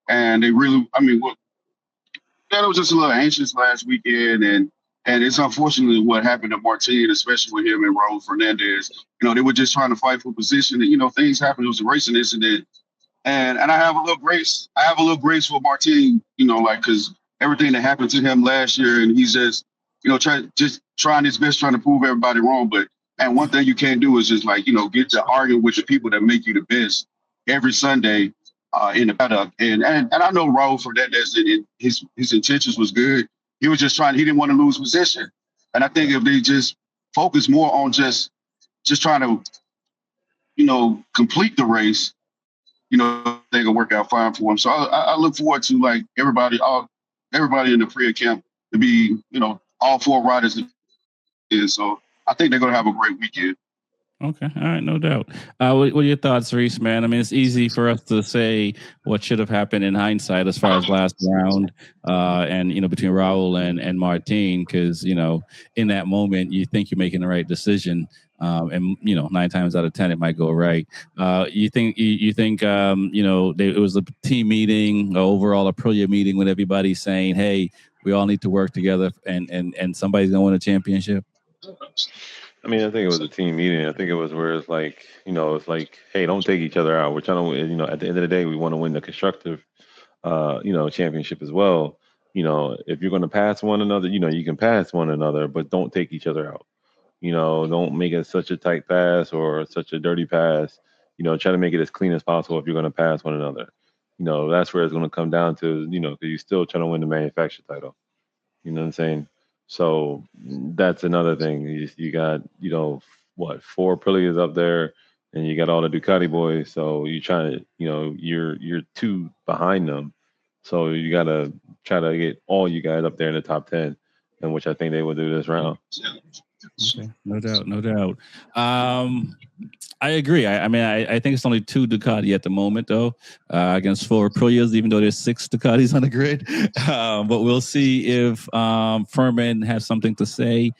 and they really, I mean, it was just a little anxious last weekend, and it's unfortunately what happened to Martin, especially with him and Raul Fernandez. They were just trying to fight for position, and things happened. It was a racing incident, and I have a little grace. I have a little grace for Martin, because everything that happened to him last year, and he's just, trying his best, trying to prove everybody wrong. And one thing you can't do is just get to arguing with the people that make you the best every Sunday in the paddock. And I know Raul Fernandez, and his intentions was good. He was just he didn't want to lose position. And I think if they just focus more on just trying to, complete the race, they can work out fine for him. So I look forward to everybody in the Aprilia camp to be, all four riders. So I think they're going to have a great weekend. Okay, all right, no doubt. What are your thoughts, Reese, man? I mean, it's easy for us to say what should have happened in hindsight as far as last round, and between Raul and Martin, because in that moment you think you're making the right decision, and 9 times out of 10 it might go right. You think it was a team meeting, overall Aprilia meeting, with everybody saying, "Hey, we all need to work together, and somebody's gonna win a championship." I mean, I think it was a team meeting. I think it was where it's like, it's like, hey, don't take each other out. We're trying to, at the end of the day, we want to win the constructive, championship as well. If you're going to pass one another, you can pass one another, but don't take each other out. Don't make it such a tight pass or such a dirty pass. Try to make it as clean as possible if you're going to pass one another. That's where it's going to come down to, because you're still trying to win the manufacturer title. You know what I'm saying? So that's another thing. You got, 4 Aprilias up there, and you got all the Ducati boys. So you try to, you're 2 behind them. So you got to try to get all you guys up there in the top 10, and which I think they will do this round. Okay, no doubt. I agree. I think it's only 2 Ducati at the moment, though, against 4 Aprilias, even though there's 6 Ducatis on the grid. But we'll see if Furman has something to say,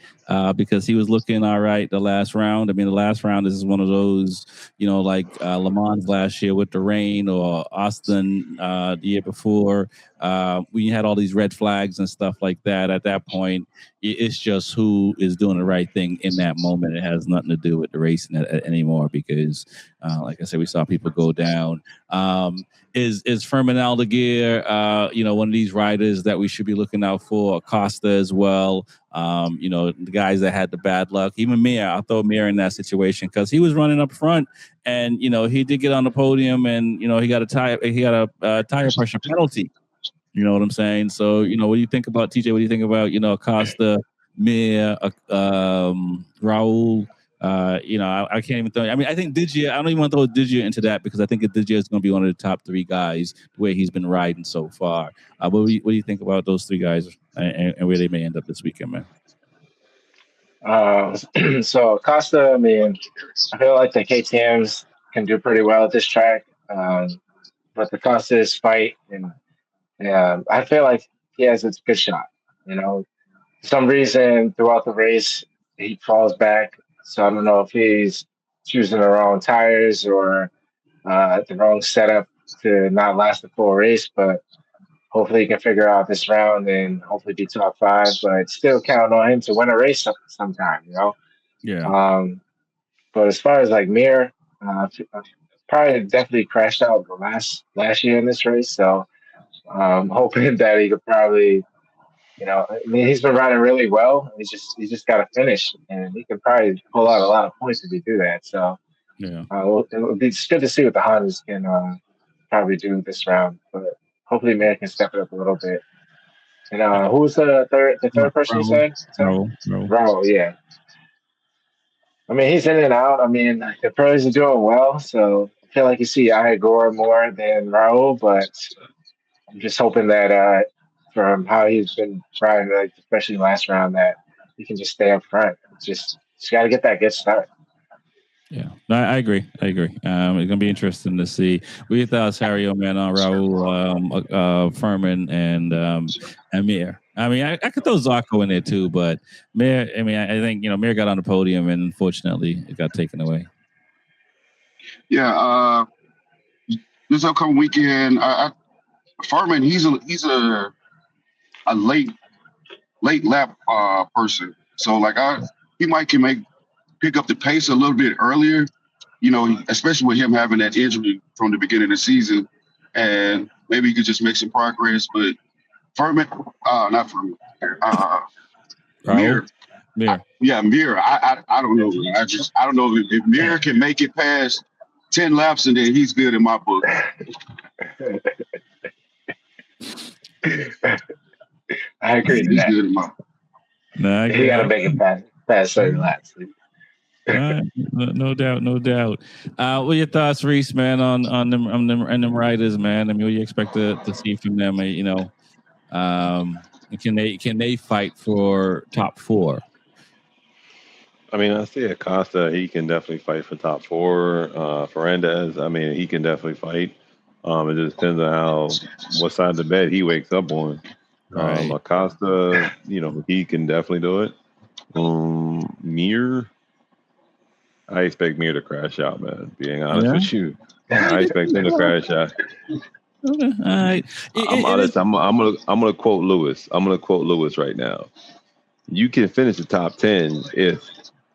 because he was looking all right the last round. I mean, the last round, this is one of those, like Le Mans last year with the rain, or Austin the year before. We had all these red flags and stuff like that. At that point, it's just who is doing the right thing in that moment. It has nothing to do with the racing anymore, because, like I said, we saw people go down. Is Furman Aldeguer, one of these riders that we should be looking out for? Acosta as well. The guys that had the bad luck. Even Mir, I'll throw Mir in that situation, because he was running up front, and he did get on the podium, and he got a tire pressure penalty. You know what I'm saying? So, what do you think about, TJ? What do you think about, Acosta, Mir, Raul? I can't even throw. I mean, I think Digia. I don't even want to throw Digia into that, because I think Digia is going to be one of the top 3 guys the way he's been riding so far. What do you think about those 3 guys, and where they may end up this weekend, man? So Acosta, I mean, I feel like the KTM's can do pretty well at this track, but the Acosta is fight, and I feel like he has a good shot. For some reason throughout the race he falls back, so I don't know if he's choosing the wrong tires or the wrong setup to not last the full race. But hopefully he can figure out this round and hopefully be top 5. But still count on him to win a race sometime. Yeah. But as far as Mir, probably definitely crashed out last year in this race. So hoping that he could probably You know, I mean, he's been riding really well. He's just got to finish, and he can probably pull out a lot of points if he do that. So, Yeah. it's good to see what the Hondas can probably do this round. But hopefully, Mir can step it up a little bit. And who was the third person you said? Raul, yeah. I mean, he's in and out. I mean, the pros are doing well, so I feel like you see Igor more than Raul, but I'm just hoping that from how he's been riding, like especially last round, that he can just stay up front. Just got to get that good start. Yeah, no, I agree. It's gonna be interesting to see. We thought Sario, man, on Raul, Furman, and Mir. I mean, I could throw Zarco in there too, but Mir. I mean, I think Mir got on the podium, and unfortunately, it got taken away. Yeah, this upcoming weekend, Furman, he's a late lap person, so like he might can pick up the pace a little bit earlier, especially with him having that injury from the beginning of the season, and maybe he could just make some progress. But Furman, not Furman, Mir. Mir. I don't know. I don't know if Mir can make it past 10 laps, and then he's good in my book. I agree. He's good in my book. No, he got to make it past certain laps. No doubt. What are your thoughts, Reese, man, on them riders, man? I mean, what do you expect to see from them? Can they fight for top 4? I mean, I see Acosta. He can definitely fight for top 4. Ferrandez, I mean, he can definitely fight. It just depends on what side of the bed he wakes up on. Right. Acosta, he can definitely do it. Mir, I expect Mir to crash out, man. Being honest with you, I expect him to crash out. Okay, all right. I'm honest. I'm gonna quote Lewis. I'm gonna quote Lewis right now. You can finish the top 10 if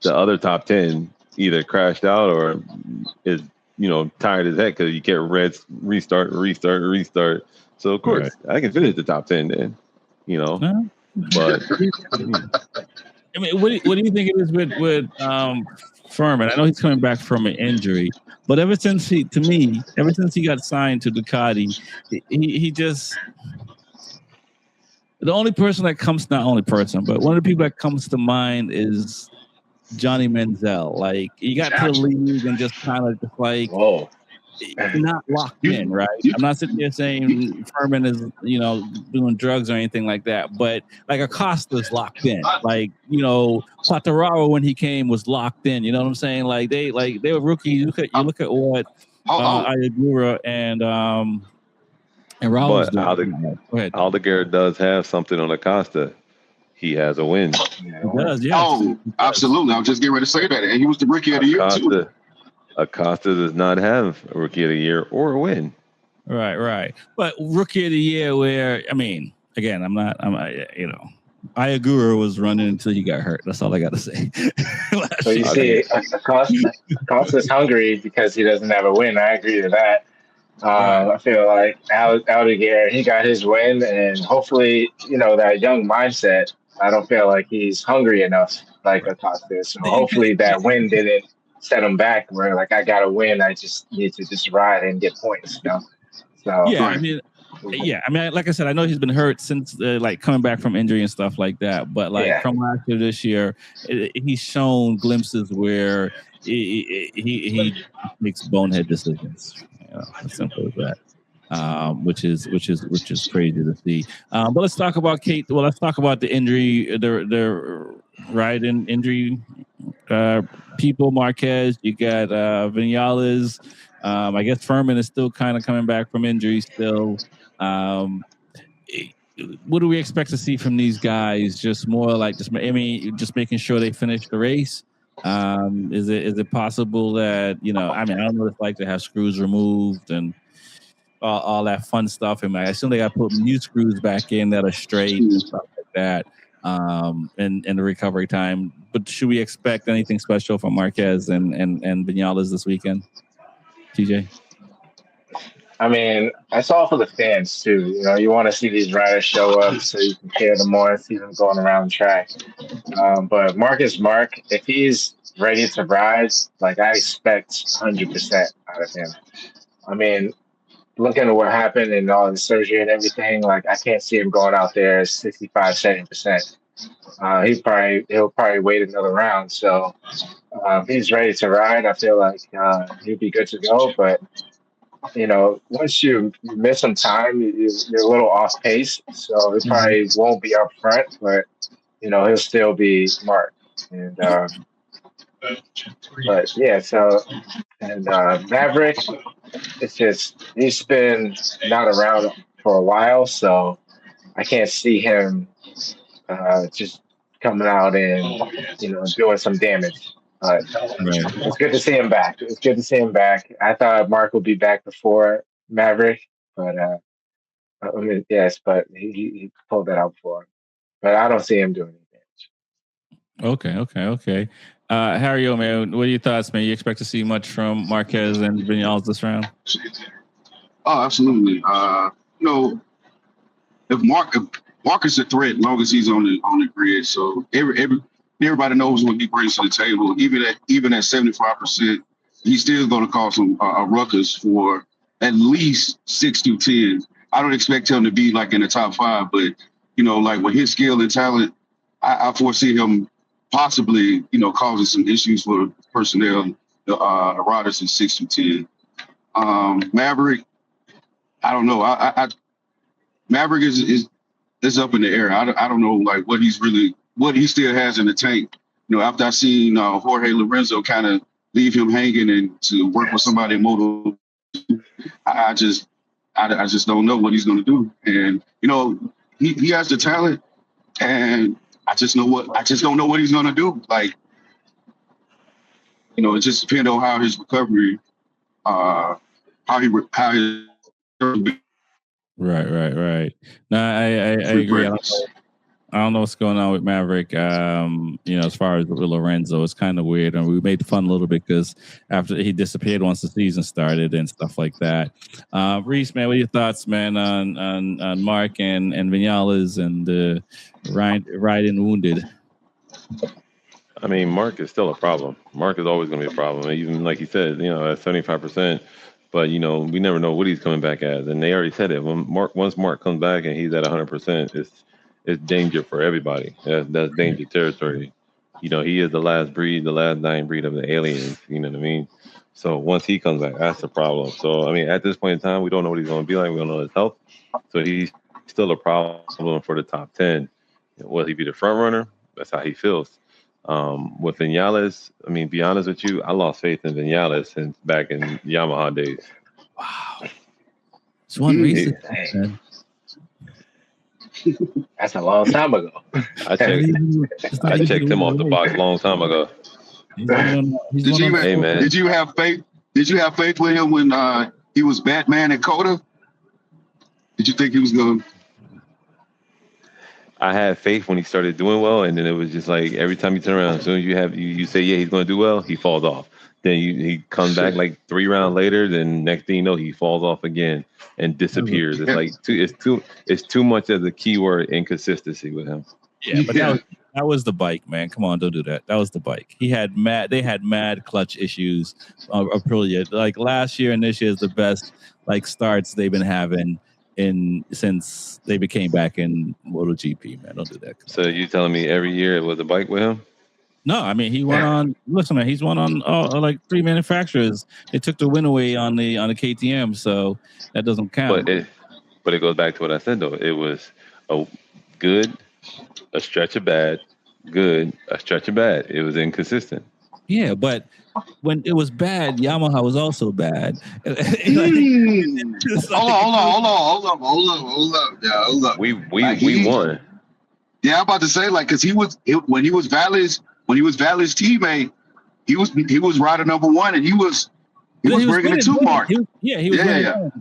the other top 10 either crashed out or is tired as heck because you can't restart. So of course I can finish the top 10 then. But I mean, what do you think it is with Furman? I know he's coming back from an injury, but ever since he got signed to Ducati, he just the only person that comes, not only person, but one of the people that comes to mind is Johnny Manziel. Like he got to the league and just kind of just like not locked in, right? I'm not sitting here saying Furman is, doing drugs or anything like that, but like Acosta's locked in. Like, Quartararo when he came was locked in. You know what I'm saying? Like they were rookies. You look at what Ayagura and Raul was doing. Go ahead. Aldeguer does have something on Acosta. He has a win. He does, yeah. Oh, absolutely. I was just getting ready to say that. And he was the rookie of the year too. Acosta does not have a rookie of the year or a win. Right. But rookie of the year, where I mean, again, Ayagura was running until he got hurt. That's all I got to say. So you see, Acosta's hungry because he doesn't have a win. I agree to that. I feel like Aldeguer, he got his win, and hopefully, that young mindset. I don't feel like he's hungry enough like Acosta is. So hopefully that win didn't set him back where like I got to win. I just need to just ride and get points. So I mean, like I said, I know he's been hurt since like coming back from injury and stuff like that. But like from last year, this year, he's shown glimpses where he makes bonehead decisions. As simple as that. Which is crazy to see. But let's talk about Kate. Well, let's talk about the injury, the riding injury people. Marquez, you got Vinales. I guess Furman is still kind of coming back from injury still. What do we expect to see from these guys? Just more like just making sure they finish the race. Is it possible that I don't know what it's like to have screws removed and all that fun stuff. And I assume they got to put new screws back in that are straight and stuff like that in the recovery time. But should we expect anything special from Marquez and Vinales this weekend, TJ? I mean, that's all for the fans too. You know, you want to see these riders show up so you can care them more and see them going around the track. But Marcus Mark, if he's ready to rise, like I expect 100% out of him. I mean, looking at what happened and all the surgery and everything, like I can't see him going out there 65, 70%. He'll probably wait another round. So if he's ready to ride, I feel like he'll be good to go. But you know, once you miss some time, you're a little off pace. So it probably won't be up front, but you know, he'll still be smart. And but yeah, so and Maverick, it's just he's been not around for a while, so I can't see him just coming out and you know doing some damage. But Right. it's good to see him back. It's good to see him back. I thought Mark would be back before Maverick, but I mean yes, but he pulled that out for him. But I don't see him doing anything. Okay. Harry, man, what are your thoughts, man? You expect to see much from Marquez and Vinales this round? Oh, absolutely. You know, if Mark is a threat, long as he's on the grid. So everybody knows what he brings to the table. Even at 75%, he's still going to cause some a ruckus for at least 6 to 10. I don't expect him to be like in the top 5, but you know, like with his skill and talent, I foresee him possibly, you know, causing some issues for personnel, the riders in 6 to 10. Maverick, I don't know. Maverick is up in the air. I don't know like what he still has in the tank. You know, after I seen Jorge Lorenzo kind of leave him hanging and to work with somebody in Moto, I just don't know what he's going to do. And you know, he has the talent, and I just don't know what he's going to do. Like, you know, it just depends on how his recovery, how he. Right. No, I agree. I don't know what's going on with Maverick. You know, as far as Lorenzo, it's kind of weird, and we made fun a little bit because after he disappeared once the season started and stuff like that. Reese, man, what are your thoughts, man, on Mark and Vinales and riding wounded? I mean, Mark is still a problem. Mark is always going to be a problem, even like he said, you know, at 75%. But you know, we never know what he's coming back as, and they already said it. Once Mark comes back and he's at 100%, it's danger for everybody. That's danger territory. You know, he is the last dying breed of the aliens. You know what I mean? So once he comes back, that's the problem. So I mean, at this point in time, we don't know what he's going to be like. We don't know his health. So he's still a problem for the top 10. Will he be the front runner? That's how he feels. With Vinales, I mean, be honest with you, I lost faith in Vinales since back in Yamaha days. Wow. It's one race. That's a long time ago. I checked him off the box a long time ago. Did you have faith? Did you have faith with him when he was Batman at Coda? Did you think he was going? I had faith when he started doing well, and then it was just like every time you turn around, as soon as you say yeah he's going to do well, he falls off. Then he comes back like 3 rounds later. Then next thing you know, he falls off again and disappears. It's like it's too much of the keyword inconsistency with him. Yeah, but that was the bike, man. Come on, don't do that. That was the bike. They had mad clutch issues. Aprilia, like last year and this year is the best like starts they've been having since they became back in MotoGP, man. Don't do that. So you telling me every year it was a bike with him? No, I mean he won on. Listen, man, he's won on like 3 manufacturers. They took the win away on the KTM, so that doesn't count. But it goes back to what I said though. It was a good, a stretch of bad, good, a stretch of bad. It was inconsistent. Yeah, but when it was bad, Yamaha was also bad. Hold up. We won. Yeah, I'm about to say like because when he was Valley's teammate, he was rider number 1 and he was bringing it to Mark. He was.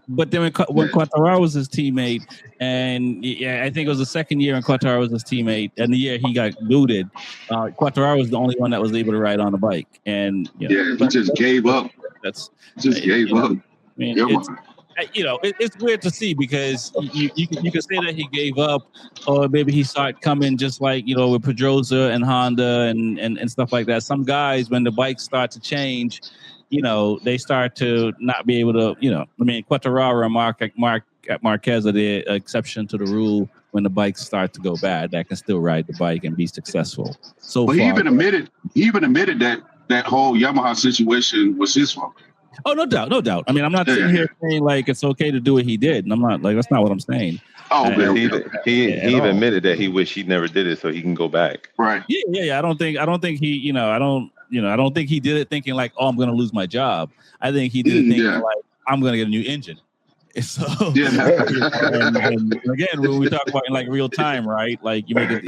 But then when Quartararo was his teammate, and I think it was the second year when Quartararo was his teammate, and the year he got booted, Quartararo was the only one that was able to ride on the bike, and he just gave up. Gave up. I mean, it's weird to see because you can say that he gave up, or maybe he started coming just like with Pedrosa and Honda and stuff like that. Some guys, when the bikes start to change, they start to not be able to. Quartararo and Marquez are the exception to the rule. When the bikes start to go bad, that can still ride the bike and be successful. So but he even admitted that whole Yamaha situation was his fault. Oh, no doubt. I mean, I'm not sitting here saying like it's okay to do what he did, and I'm not like that's not what I'm saying. Oh, he even admitted that he wished he never did it so he can go back. Right. Yeah. I don't think he, I don't think he did it thinking like, oh, I'm going to lose my job. I think he did it thinking like, I'm going to get a new engine. So and again, when we talk about in like real time, right? Like you make a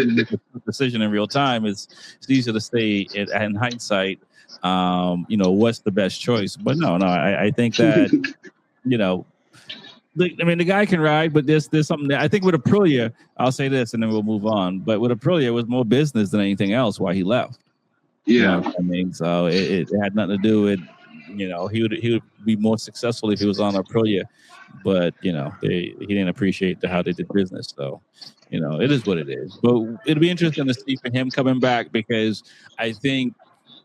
decision in real time. It's easier to say in hindsight. What's the best choice? But no, I think that the guy can ride, but there's something that I think with Aprilia. I'll say this, and then we'll move on. But with Aprilia, it was more business than anything else. Why he left? Yeah, I mean, so it had nothing to do with he would be more successful if he was on Aprilia. But he didn't appreciate how they did business. So it is what it is. But it'll be interesting to see for him coming back because I think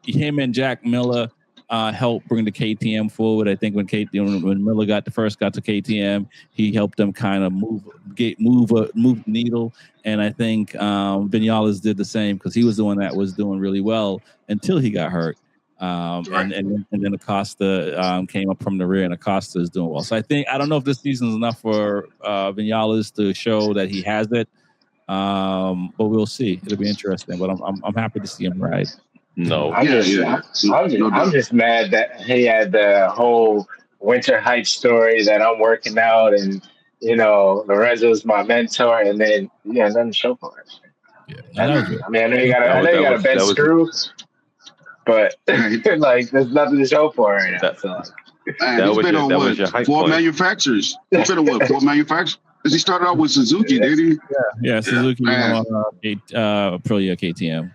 him and Jack Miller helped bring the KTM forward. I think when Miller got to KTM, he helped them kind of move the needle. And I think Vinales did the same because he was the one that was doing really well until he got hurt. Right. and then Acosta came up from the rear, and Acosta is doing well. So I don't know if this season is enough for Vinales to show that he has it, but we'll see. It'll be interesting. But I'm happy to see him ride. No, I'm just mad that he had the whole winter hype story that I'm working out, and Lorenzo's my mentor, and then nothing to show for it. Yeah, I know you got a bent screw. But like, there's nothing to show for it. That was your hype Ford manufacturers. He's been on what? Ford manufacturers. Because he started out with Suzuki, didn't he? Yeah, Suzuki Aprilia KTM.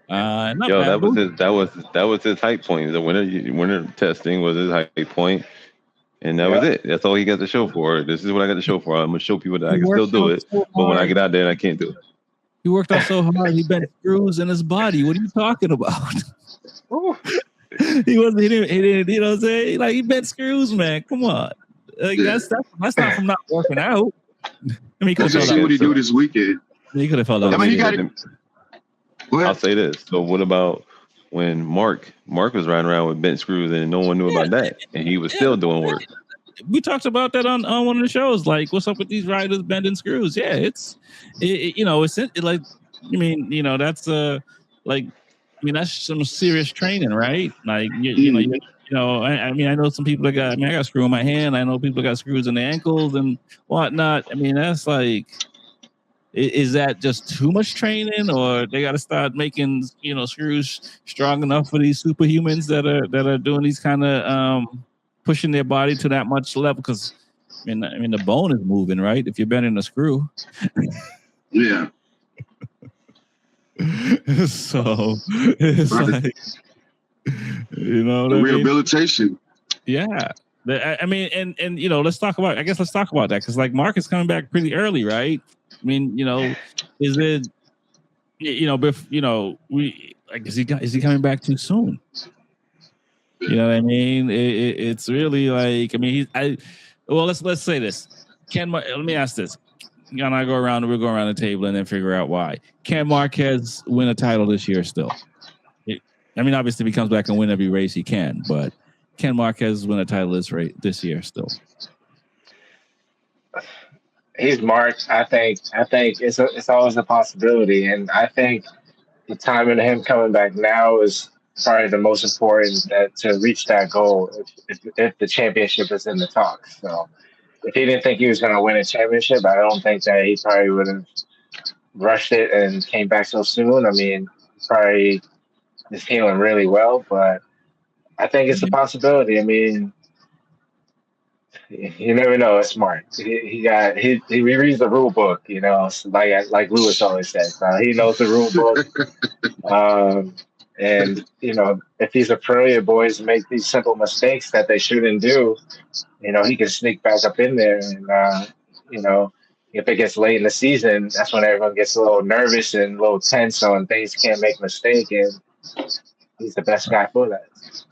That was his hype point. The winter testing was his hype point, and that was it. That's all he got to show for it. This is what I got to show for. I'm gonna show people that I can still do it, but when I get out there, I can't do it. He worked out so hard. He bent screws in his body. What are you talking about? He didn't, you know what I'm saying? Like, he bent screws, man. Come on. Like, that's not from not working out. I mean, let's see what he do this weekend. He could have felt out. I mean, he got it. I'll say this. So what about when Mark was riding around with bent screws and no one knew about that, and he was still doing work? We talked about that on one of the shows. Like, what's up with these riders bending screws? Yeah, it's like, I mean, that's that's some serious training, right? Like, I know some people that I got a screw in my hand. I know people that got screws in their ankles and whatnot. I mean, that's like, is that just too much training, or they got to start making, screws strong enough for these superhumans that are doing these kind of pushing their body to that much level? Because I mean, the bone is moving, right? If you're bending a screw. Yeah. So it's like, the rehabilitation. Yeah. I mean, and let's talk about that, because like Mark is coming back pretty early, right? I mean, is it, is he coming back too soon? You know what I mean? It's really like, I mean, let's say this. Let me ask this. And we'll go around the table and then figure out why. Can Marquez win a title this year still? I mean, obviously, if he comes back and win every race, he can. But can Marquez win a title this year still? He's Mark. I think it's always a possibility, and I think the timing of him coming back now is probably the most important to reach that goal. If the championship is in the talks, so. If he didn't think he was going to win a championship, I don't think that he probably would have rushed it and came back so soon. I mean, probably is healing really well, but I think it's a possibility. I mean, you never know. It's smart. He reads the rule book, like Lewis always says. He knows the rule book, And, if these Aprilia boys make these simple mistakes that they shouldn't do, he can sneak back up in there. And, if it gets late in the season, that's when everyone gets a little nervous and a little tense on things can't make a mistake. And he's the best guy for that.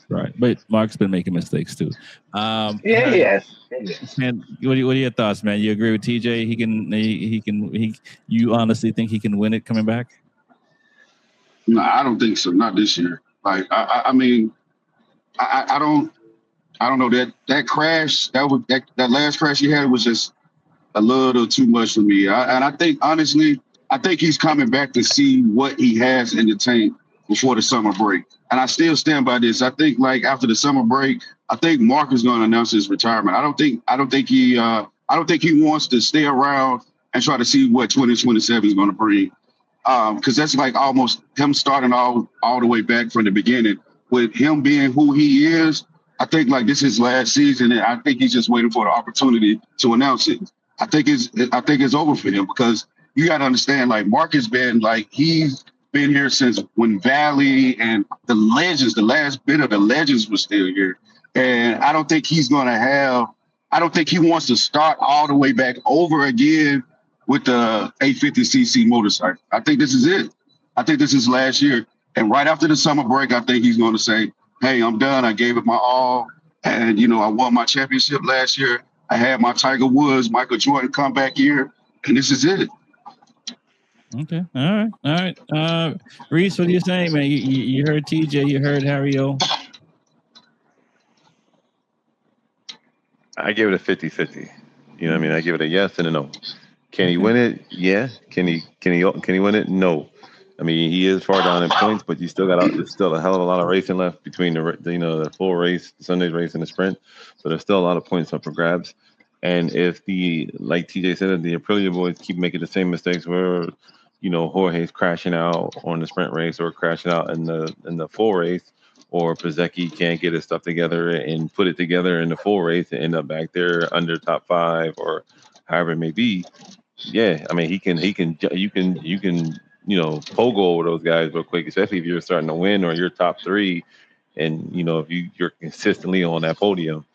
Right. But Mark's been making mistakes too. Yes. Man, what are your thoughts, man? You agree with TJ? You honestly think he can win it coming back? No, I don't think so. Not this year. Like, I mean, I don't know that crash. That last crash he had was just a little too much for me. I think honestly, I think he's coming back to see what he has in the tank before the summer break. And I still stand by this. I think like after the summer break, I think Mark is going to announce his retirement. I don't think he wants to stay around and try to see what 2027 is going to bring. Because that's like almost him starting all the way back from the beginning. With him being who he is, I think like this is his last season, and I think he's just waiting for the opportunity to announce it. I think it's over for him because you got to understand, like Mark has been like he's been here since when Valley and the legends, the last bit of the legends was still here, and I don't think he's gonna have. I don't think he wants to start all the way back over again with the 850cc motorcycle. I think this is it. I think this is last year. And right after the summer break, I think he's going to say, hey, I'm done. I gave it my all. And, I won my championship last year. I had my Tiger Woods, Michael Jordan comeback year. And this is it. Okay. All right. Reese, what are you saying, man? You heard TJ. You heard Harry O. I give it a 50-50. You know what I mean? I give it a yes and a no. Can he win it? Yeah. Can he win it? No. I mean, he is far down in points, but you still there's still a hell of a lot of racing left between the full race, Sunday's race, and the sprint. So there's still a lot of points up for grabs. And if like TJ said, the Aprilia boys keep making the same mistakes where, Jorge's crashing out on the sprint race or crashing out in the full race, or Piasecki can't get his stuff together and put it together in the full race and end up back there under top 5 or however it may be. Yeah, I mean, you can pogo over those guys real quick, especially if you're starting to win or you're top 3 and, if you're consistently on that podium,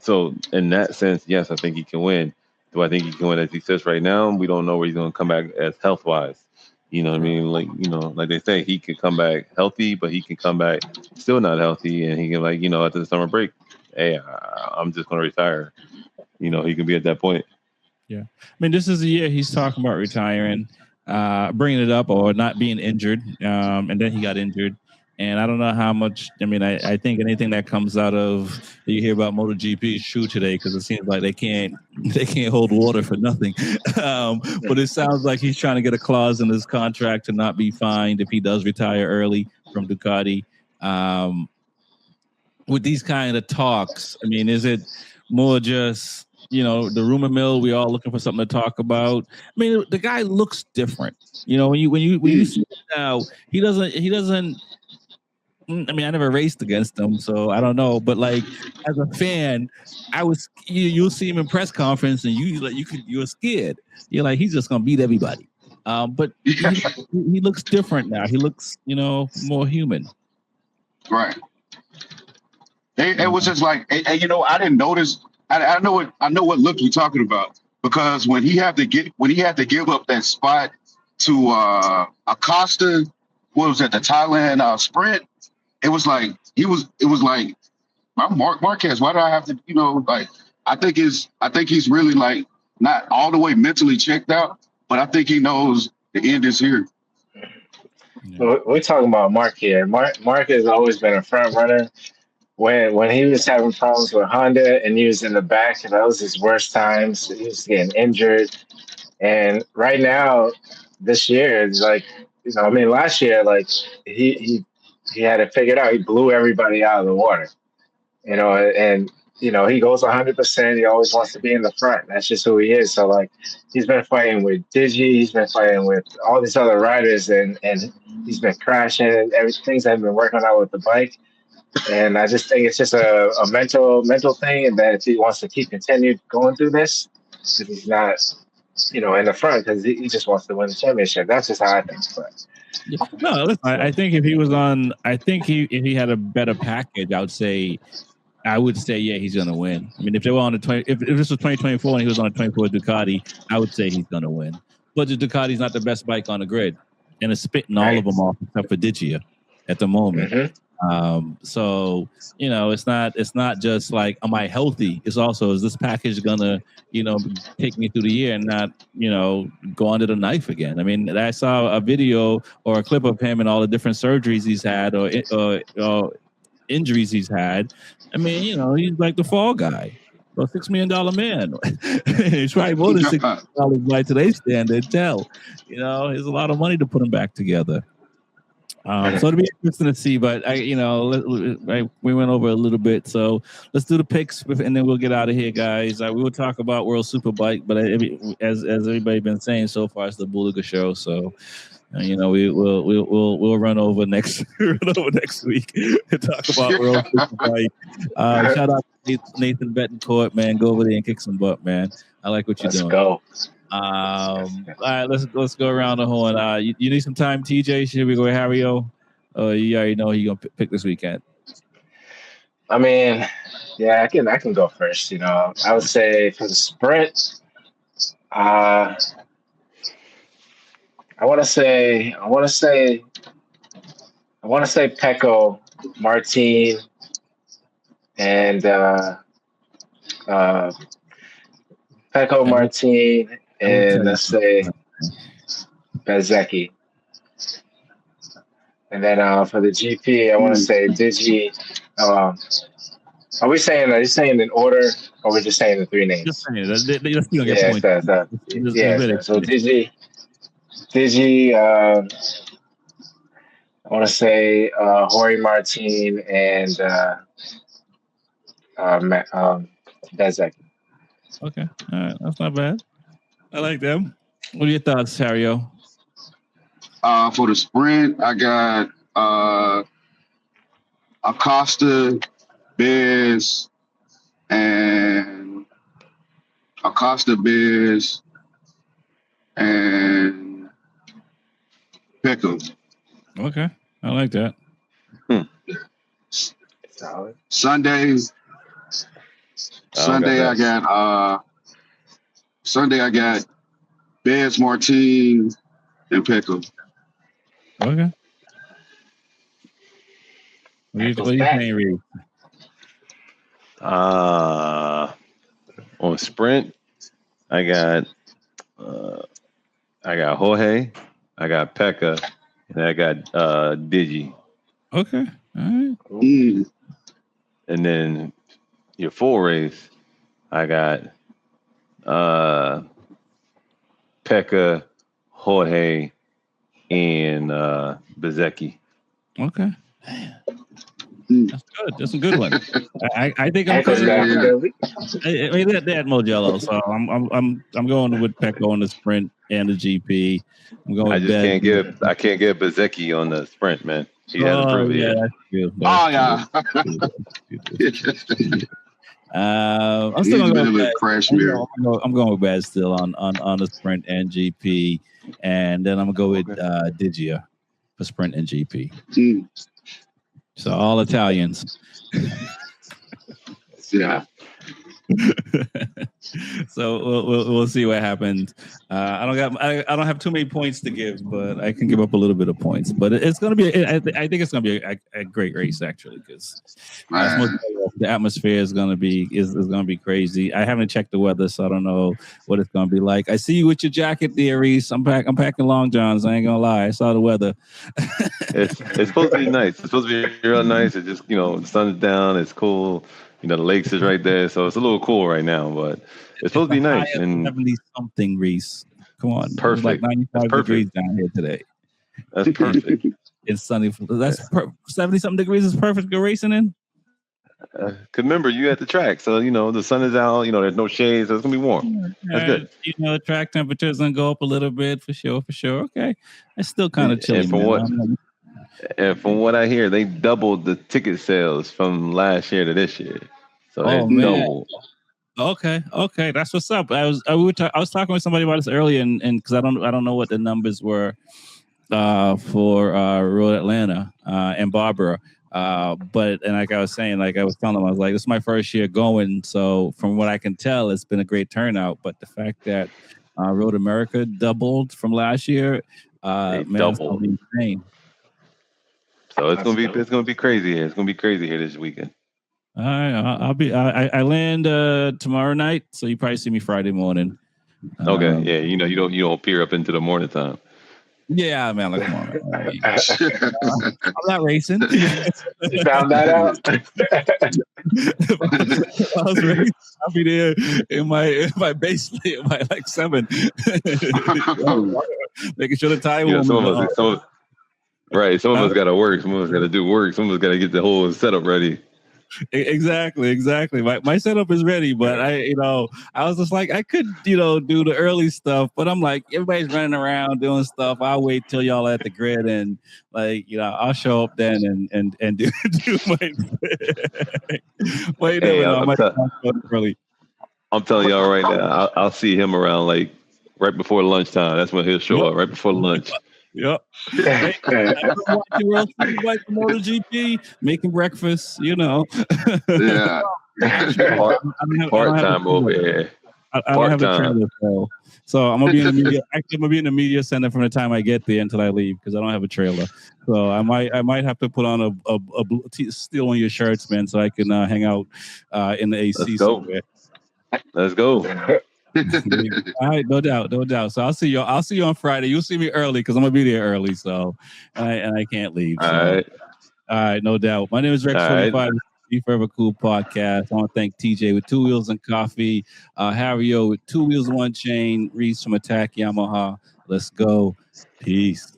So in that sense, yes, I think he can win. Do I think he can win as he sits right now? We don't know where he's going to come back as health-wise. You know what I mean? Like they say, he can come back healthy, but he can come back still not healthy. And he can after the summer break, hey, I'm just going to retire. He can be at that point. Yeah. I mean, this is the year he's talking about retiring, bringing it up or not being injured. And then he got injured. And I don't know how much, I think anything that comes out of that you hear about MotoGP is true today because it seems like they can't hold water for nothing. But it sounds like he's trying to get a clause in his contract to not be fined if he does retire early from Ducati. With these kind of talks, is it more just, the rumor mill, we all looking for something to talk about? The guy looks different. When you see him now, he doesn't. I never raced against him, so I don't know. But like as a fan, you'll see him in press conference, and you're scared. You're like, he's just gonna beat everybody. But he looks different now. He looks, more human. Right. It was just like, I didn't notice. I know what look you're talking about because when he had to give up that spot to Acosta, what was that, the Thailand sprint? It was like Marquez. Why do I have to? I think he's really like not all the way mentally checked out, but I think he knows the end is here. Yeah. We're talking about Mark here. Mark has always been a front runner. When he was having problems with Honda and he was in the back, that was his worst times. He was getting injured, and right now, this year, it's like last year, like he had it figured out. He blew everybody out of the water, and he goes 100%. He always wants to be in the front. That's just who he is. So like, he's been fighting with Digi. He's been fighting with all these other riders, and he's been crashing. And things that have been working out with the bike. And I just think it's just a mental thing, and that if he wants to continue going through this, because he's not, in the front, because he just wants to win the championship. That's just how I think. But No, listen, I think if he was on, if he had a better package, I would say, yeah, he's gonna win. I mean, if they were on the 20, if this was 2024 and he was on a 24 Ducati, I would say he's gonna win. But the Ducati's not the best bike on the grid, and it's spitting all of them off except for Digia at the moment. So it's not just like, am I healthy? It's also, is this package gonna take me through the year and not go under the knife again? I mean, I saw a video or a clip of him and all the different surgeries he's had or injuries he's had. I mean, he's like the fall guy, a $6 million man. He's probably more than $6 million by today's standard. There's a lot of money to put him back together. So it'll be interesting to see, but we went over a little bit, so let's do the picks and then we'll get out of here, guys. We will talk about World Superbike, but as everybody been saying so far, it's the Bulaga show, so we'll run over next week and talk about World Superbike. Shout out to Nathan Betancourt, man. Go over there and kick some butt, man. I like what you're doing. Let's go. All right, let's go around the horn. You need some time, TJ? Should we go with Harry O? You already know he's gonna pick this weekend. I mean, yeah, I can go first. I would say for the sprint, I want to say Pecco, Martin, and Pecco, Martin, and let's say Bezzecchi. And then for the GP, I want to say Digi. Are you saying in order, or we're just saying the three names? Just saying. Let's get points. So Digi. I want to say Jorge Martin and Bezzecchi. Okay, all right, that's not bad. I like them. What are your thoughts, Hario? For the sprint, I got Acosta, Bez, and Pecco. Okay, I like that. Solid. Sunday, I got Bez, Martin, and Pecco. Okay. What are you saying, Reed? On sprint, I got Jorge, I got Pekka, and I got Digi. Okay. All right. And then your full race, I got Pekka, Jorge, and Bezzecchi. Okay. That's good. That's a good one. I think I'm going they had Mojello, so I'm going with Pecco on the sprint and the GP. I'm going. I can't get Bezzecchi on the sprint, man. He hasn't proven it. That's true. I'm still going to go crash mirror. I'm going with Baz still on the sprint and GP, and then I'm going to go with Digia for sprint and GP. So all Italians. Yeah. So we'll see what happens. I don't have too many points to give, but I can give up a little bit of points. But it's going to be. I think it's going to be a great race actually, because the atmosphere is going to be going to be crazy. I haven't checked the weather, so I don't know what it's going to be like. I see you with your jacket there, Reese. I'm packing long johns. I ain't gonna lie. I saw the weather. It's supposed to be nice. It's supposed to be real nice. It just the sun's down. It's cool. The lakes is right there, so it's a little cool right now, but it's supposed to be nice. And 70-something, Reese. Come on. Perfect. It's like 95 degrees down here today. That's perfect. It's sunny. That's 70-something degrees is perfect for racing in? Cause remember, you at the track, so the sun is out. There's no shade, so it's gonna be warm. That's good. The track temperature is gonna go up a little bit for sure. Okay, it's still kind of chilly. And from what I hear, they doubled the ticket sales from last year to this year. So doubled. Okay, that's what's up. I was talking with somebody about this earlier, and because I don't know what the numbers were for Road Atlanta and Barbara. But like I was saying, like I was telling them, I was like, this is my first year going. So from what I can tell, it's been a great turnout. But the fact that Road America doubled from last year, man, it's gonna be insane. So it's gonna be crazy here. It's gonna be crazy here this weekend. All right, I land tomorrow night, so you probably see me Friday morning. Okay, yeah, you don't peer up into the morning time. Yeah, man, like, come on, man. I'm not racing. You found that out? If I was racing, I'll be there in my basement, my like 7. Making sure the tire Some woman's of us, right. Some of us gotta work, some of us gotta do work, some of us gotta get the whole setup ready. Exactly. My setup is ready, but I was just like, I could, do the early stuff, but I'm like, everybody's running around doing stuff. I'll wait till y'all at the grid and like, I'll show up then and do my thing. But you never know. I might early. I'm telling y'all right now, I'll see him around like right before lunchtime. That's when he'll show up, right before lunch. Yep. Watching MotoGP, making breakfast, Yeah. Part time over here. I don't have a trailer, so I'm gonna be in the media. Actually, I'm gonna be in the media center from the time I get there until I leave because I don't have a trailer. So I might have to put on steal one of your shirts, man, so I can hang out in the AC somewhere. Let's go. All right, no doubt. So I'll see you on Friday. You'll see me early because I'm gonna be there early. So, and I can't leave. All right, no doubt. My name is Rex Fortyfive. Be Forever Cool podcast. I want to thank TJ with 2 Wheels and Coffee, Harry-O with 2 Wheels 1 Chain, Reese from Attack Yamaha. Let's go. Peace.